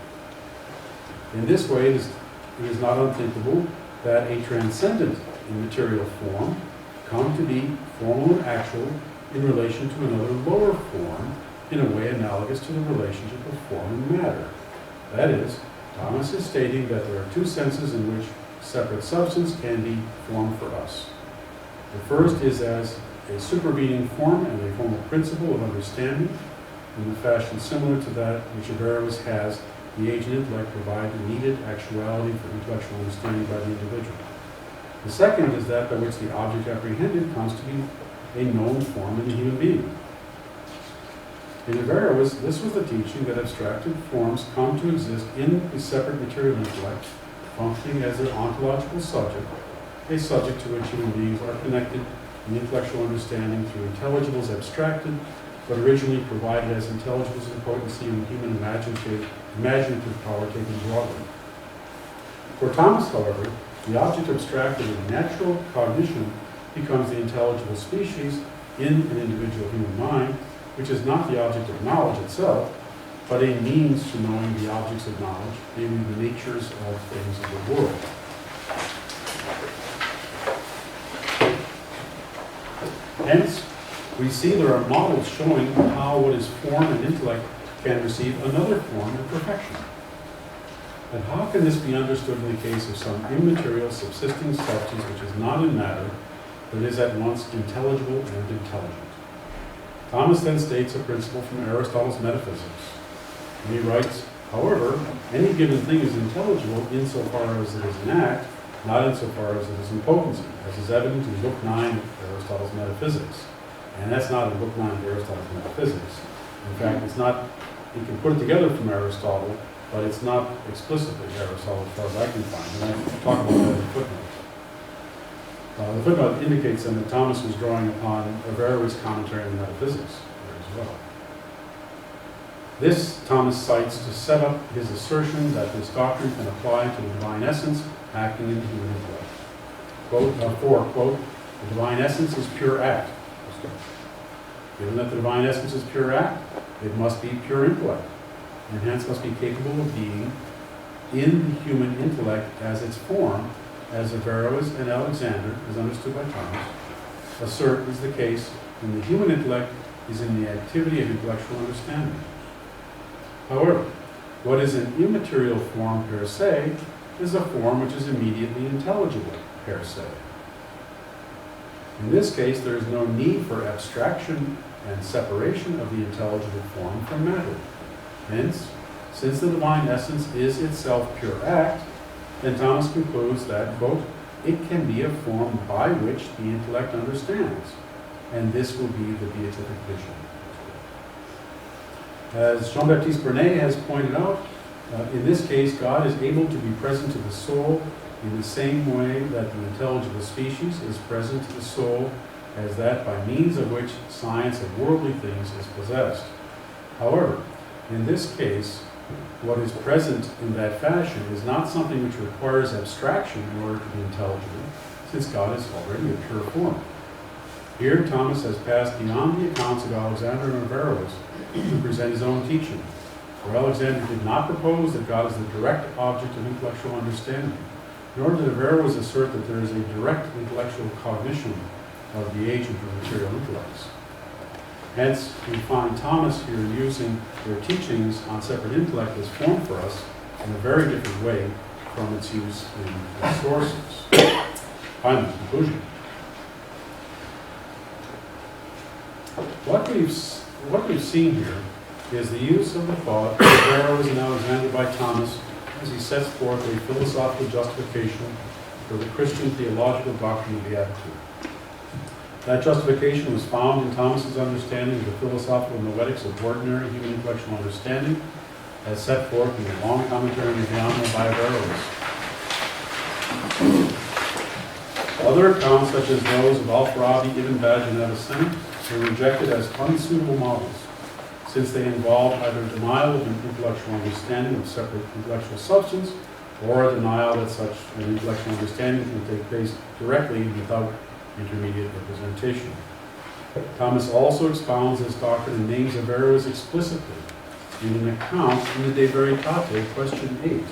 In this way, it is not unthinkable that a transcendent immaterial form come to be formal and actual in relation to another lower form in a way analogous to the relationship of form and matter. That is, Thomas is stating that there are two senses in which separate substance can be formed for us. The first is as a supervening form and a formal principle of understanding, in a fashion similar to that which Averroes has the agent intellect provide the needed actuality for intellectual understanding by the individual. The second is that by which the object apprehended comes to be a known form in the human being. In Averroes, this was the teaching that abstracted forms come to exist in a separate material intellect, functioning as their ontological subject, a subject to which human beings are connected in intellectual understanding through intelligibles abstracted, but originally provided as intelligibles in potency and human imaginative power taken broadly. For Thomas, however, the object abstracted in natural cognition becomes the intelligible species in an individual human mind, which is not the object of knowledge itself, but a means to knowing the objects of knowledge, namely the natures of things of the world. Hence, we see there are models showing how what is form and intellect can receive another form and perfection. And how can this be understood in the case of some immaterial subsisting substance which is not in matter, but is at once intelligible and intelligent? Thomas then states a principle from Aristotle's Metaphysics. And he writes, however, any given thing is intelligible insofar as it is an act, not insofar as it is in potency, as is evident in Book 9 of Aristotle's Metaphysics. And that's not in Book 9 of Aristotle's Metaphysics. In fact, it's not, you can put it together from Aristotle, but it's not explicitly Aristotle as far as I can find. And I talk about that in the footnote. The footnote indicates then that Thomas was drawing upon Averroes' commentary on metaphysics there as well. This Thomas cites to set up his assertion that this doctrine can apply to the divine essence acting in the human intellect. Quote, the divine essence is pure act. Given that the divine essence is pure act, it must be pure intellect, and hence must be capable of being in the human intellect as its form, as Averroes and Alexander, as understood by Thomas, assert is the case when the human intellect is in the activity of intellectual understanding. However, what is an immaterial form per se is a form which is immediately intelligible per se. In this case, there is no need for abstraction and separation of the intelligible form from matter. Hence, since the divine essence is itself pure act, then Thomas concludes that, quote, it can be a form by which the intellect understands, and this will be the beatific vision. As Jean-Baptiste Bernet has pointed out, in this case, God is able to be present to the soul in the same way that the intelligible species is present to the soul as that by means of which science of worldly things is possessed. However, in this case, what is present in that fashion is not something which requires abstraction in order to be intelligible, since God is already a pure form. Here, Thomas has passed beyond the accounts of Alexander and Averroes to present his own teaching, for Alexander did not propose that God is the direct object of intellectual understanding, nor did Averroes assert that there is a direct intellectual cognition of the agent of material intellects. Hence, we find Thomas here using their teachings on separate intellect as form for us in a very different way from its use in the sources. Finally, conclusion. What we've seen here is the use of the thought of Averroes and Alexander by Thomas as he sets forth a philosophical justification for the Christian theological doctrine of beatitude. That justification was found in Thomas's understanding of the philosophical noetics of ordinary human intellectual understanding, as set forth in the long commentary on the Diana by Averroes. Other accounts, such as those of Al-Farabi, Ibn Baj, and Avicenna, were rejected as unsuitable models, since they involve either denial of an intellectual understanding of separate intellectual substance, or a denial that such an intellectual understanding can take place directly without intermediate representation. Thomas also expounds this doctrine and names Averroes explicitly in an account in the De Veritate, question 8,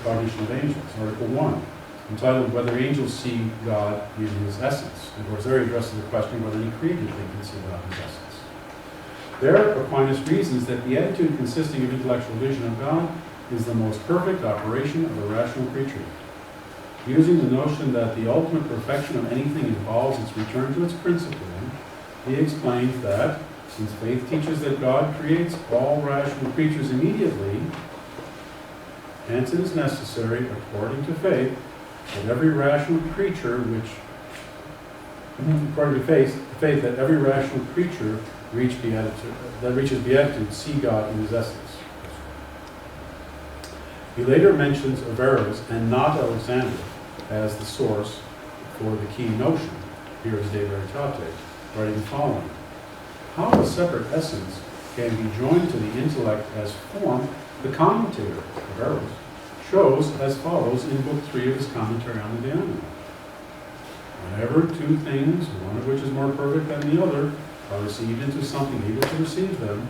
Cognition of Angels, Article 1, entitled Whether Angels See God in His Essence. And of course, there he addresses the question whether any created thing can see God in His essence. There, Aquinas reasons that the attitude consisting of intellectual vision of God is the most perfect operation of a rational creature. Using the notion that the ultimate perfection of anything involves its return to its principle, he explains that, since faith teaches that God creates all rational creatures immediately, hence it is necessary, according to faith, that every rational creature that every rational creature that reaches beatitude see God in His essence. He later mentions Averroes and not Alexander as the source for the key notion. Here is De Veritate, writing the following. How a separate essence can be joined to the intellect as form, the commentator, Averroes, shows as follows in Book 3 of his commentary on the De Anima. Whenever two things, one of which is more perfect than the other, are received into something able to receive them,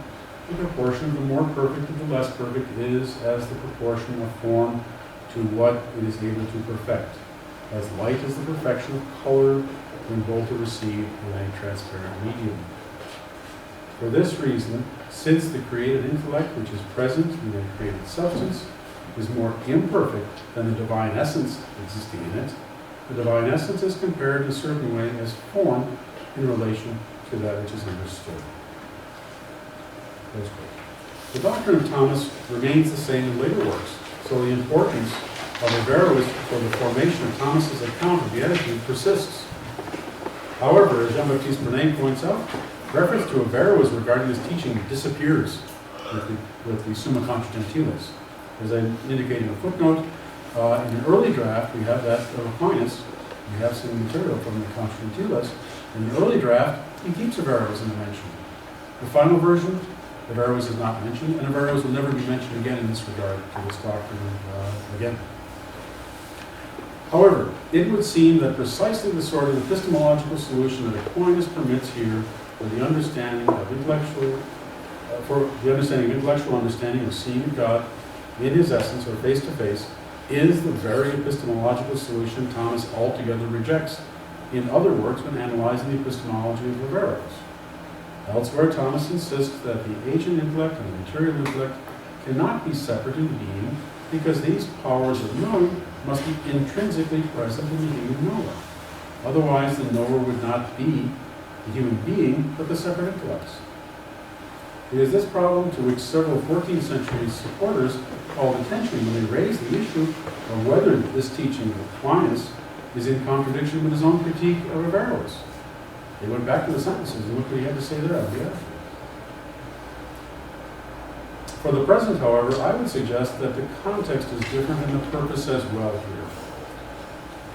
the proportion of the more perfect to the less perfect is as the proportion of form to what it is able to perfect. As light is the perfection of color when both are received in a transparent medium. For this reason, since the created intellect which is present in a created substance is more imperfect than the divine essence existing in it, the divine essence is compared in a certain way as form in relation to that which is understood. The doctrine of Thomas remains the same in later works, so the importance of Averroes for the formation of Thomas's account of beatitude persists. However, as Jean-Baptiste Brenet points out, reference to Averroes regarding his teaching disappears with the Summa Contra Gentiles. As I indicated in a footnote, in an early draft, we have that of Aquinas. We have some material from the Contra Gentiles. In the early draft, he keeps Averroes in the mention. The final version, Averroes is not mentioned, and Averroes will never be mentioned again in this regard to this doctrine again. However, it would seem that precisely the sort of epistemological solution that Aquinas permits here for the understanding of intellectual understanding of seeing God in his essence or face to face is the very epistemological solution Thomas altogether rejects in other works when analyzing the epistemology of Averroes. Elsewhere, Thomas insists that the agent intellect and the material intellect cannot be separate in being because these powers of knowing must be intrinsically present in the human knower. Otherwise, the knower would not be the human being, but the separate intellects. It is this problem to which several 14th century supporters called attention when they raised the issue of whether this teaching of Aquinas is in contradiction with his own critique of Averroes. They went back to the sentences and looked what he had to say there on the end. For the present, however, I would suggest that the context is different and the purpose as well here.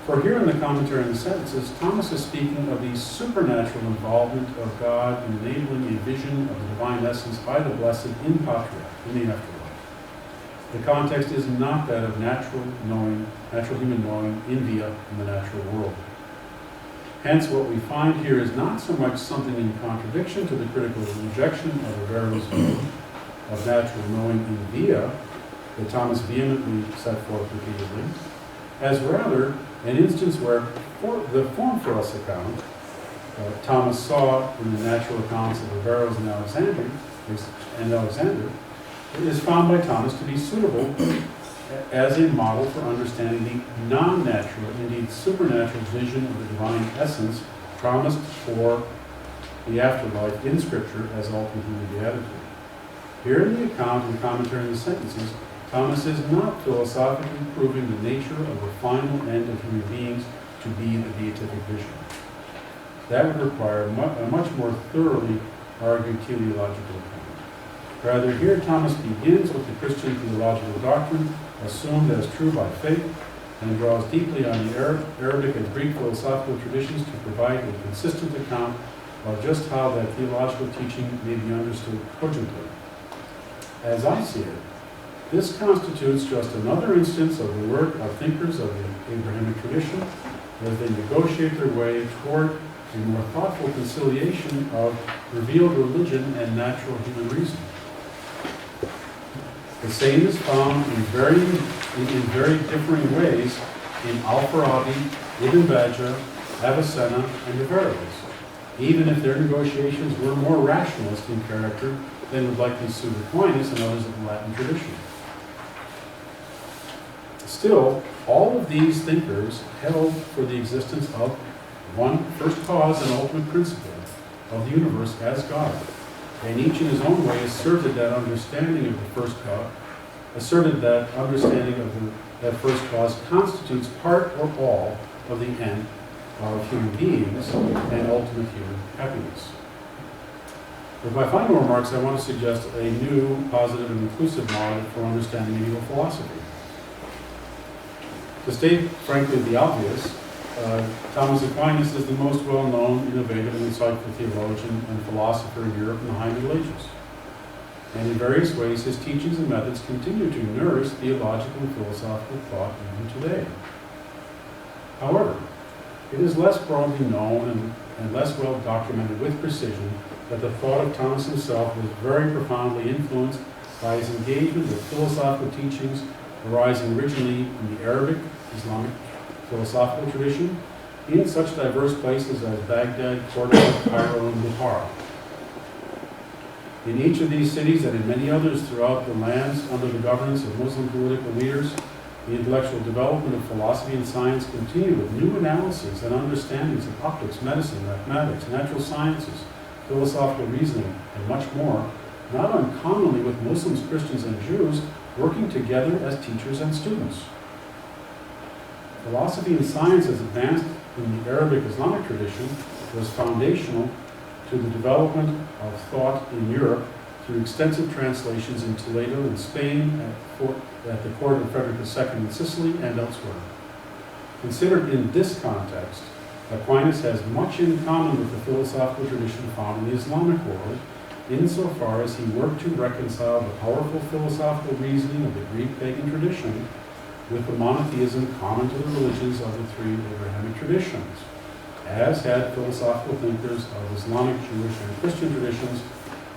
For here in the commentary on the sentences, Thomas is speaking of the supernatural involvement of God in enabling a vision of the divine essence by the blessed in patria, in the afterlife. The context is not that of natural human knowing in via in the natural world. Hence, what we find here is not so much something in contradiction to the critical rejection of Averroes' view of natural knowing in via, that Thomas vehemently set forth repeatedly, as rather an instance where the form for us account Thomas saw in the natural accounts of Averroes and Alexander is found by Thomas to be suitable as a model for understanding the non-natural, indeed supernatural vision of the divine essence promised for the afterlife in Scripture as ultimate human beatitude. Here in the account and commentary on the sentences, Thomas is not philosophically proving the nature of the final end of human beings to be the beatific vision. That would require a much more thoroughly argued teleological account. Rather, here Thomas begins with the Christian theological doctrine, assumed as true by faith, and draws deeply on the Arabic and Greek philosophical traditions to provide a consistent account of just how that theological teaching may be understood cogently. As I see it, this constitutes just another instance of the work of thinkers of the Abrahamic tradition as they negotiate their way toward a more thoughtful conciliation of revealed religion and natural human reason. The same is found in very differing ways in Al-Farabi, Ibn Bajjah, Avicenna, and Averroes, even if their negotiations were more rationalist in character than would likely suit Aquinas and others of the Latin tradition. Still, all of these thinkers held for the existence of one first cause and ultimate principle of the universe as God, and each in his own way asserted that understanding of the first cause, that first cause constitutes part or all of the end of human beings and ultimate human happiness. With my final remarks, I want to suggest a new, positive, and inclusive model for understanding medieval philosophy. To state, frankly, the obvious, Thomas Aquinas is the most well-known, innovative, and insightful theologian and philosopher in Europe in the High Middle Ages. and in various ways his teachings and methods continue to nourish theological and philosophical thought even today. However, it is less broadly known and less well documented with precision that the thought of Thomas himself was very profoundly influenced by his engagement with philosophical teachings arising originally in the Arabic Islamic philosophical tradition in such diverse places as Baghdad, Cordoba, Cairo, and Bukhara. In each of these cities and in many others throughout the lands under the governance of Muslim political leaders, the intellectual development of philosophy and science continued with new analyses and understandings of optics, medicine, mathematics, natural sciences, philosophical reasoning, and much more, not uncommonly with Muslims, Christians, and Jews working together as teachers and students. Philosophy and science as advanced in the Arabic Islamic tradition was foundational to the development of thought in Europe through extensive translations in Toledo in Spain, at the court of Frederick II in Sicily, and elsewhere. Considered in this context, Aquinas has much in common with the philosophical tradition found in the Islamic world, insofar as he worked to reconcile the powerful philosophical reasoning of the Greek pagan tradition with the monotheism common to the religions of the three Abrahamic traditions, as had philosophical thinkers of Islamic, Jewish, and Christian traditions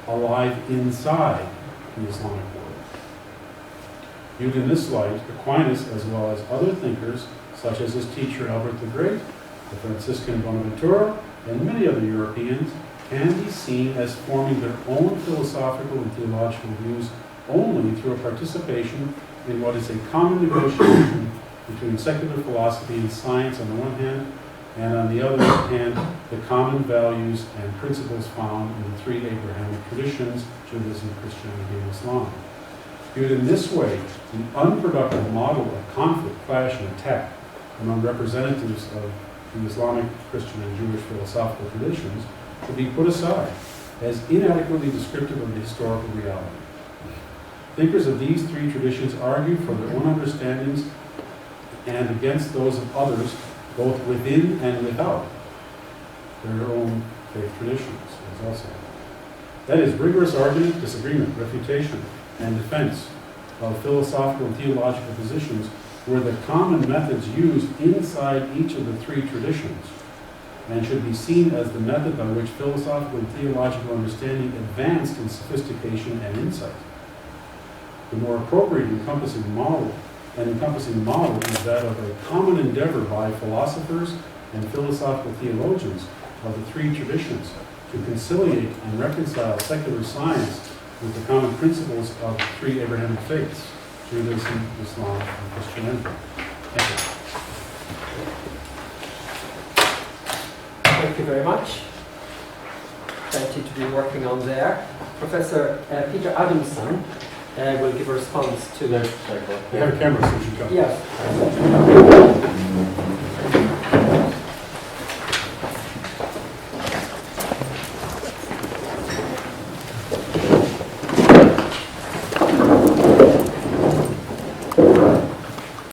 alive inside the Islamic world. Viewed in this light, Aquinas, as well as other thinkers, such as his teacher Albert the Great, the Franciscan Bonaventura, and many other Europeans, can be seen as forming their own philosophical and theological views only through a participation in what is a common negotiation between secular philosophy and science on the one hand, and on the other hand, the common values and principles found in the three Abrahamic traditions, Judaism, Christianity, and Islam. Viewed in this way, the unproductive model of conflict, clash, and attack among representatives of the Islamic, Christian, and Jewish philosophical traditions should be put aside as inadequately descriptive of the historical reality. Thinkers of these three traditions argue for their own understandings and against those of others, both within and without their own faith traditions, as also. That is rigorous argument, disagreement, refutation, and defense of philosophical and theological positions were the common methods used inside each of the three traditions, and should be seen as the method by which philosophical and theological understanding advanced in sophistication and insight. The more appropriate encompassing model is that of a common endeavor by philosophers and philosophical theologians of the three traditions to conciliate and reconcile secular science with the common principles of the three Abrahamic faiths, Judaism, Islam, and Christianity. Thank you. Thank you very much. Plenty to be working on there. Professor Peter Adamson will give a response to the... You have a camera, so you should come. Yes.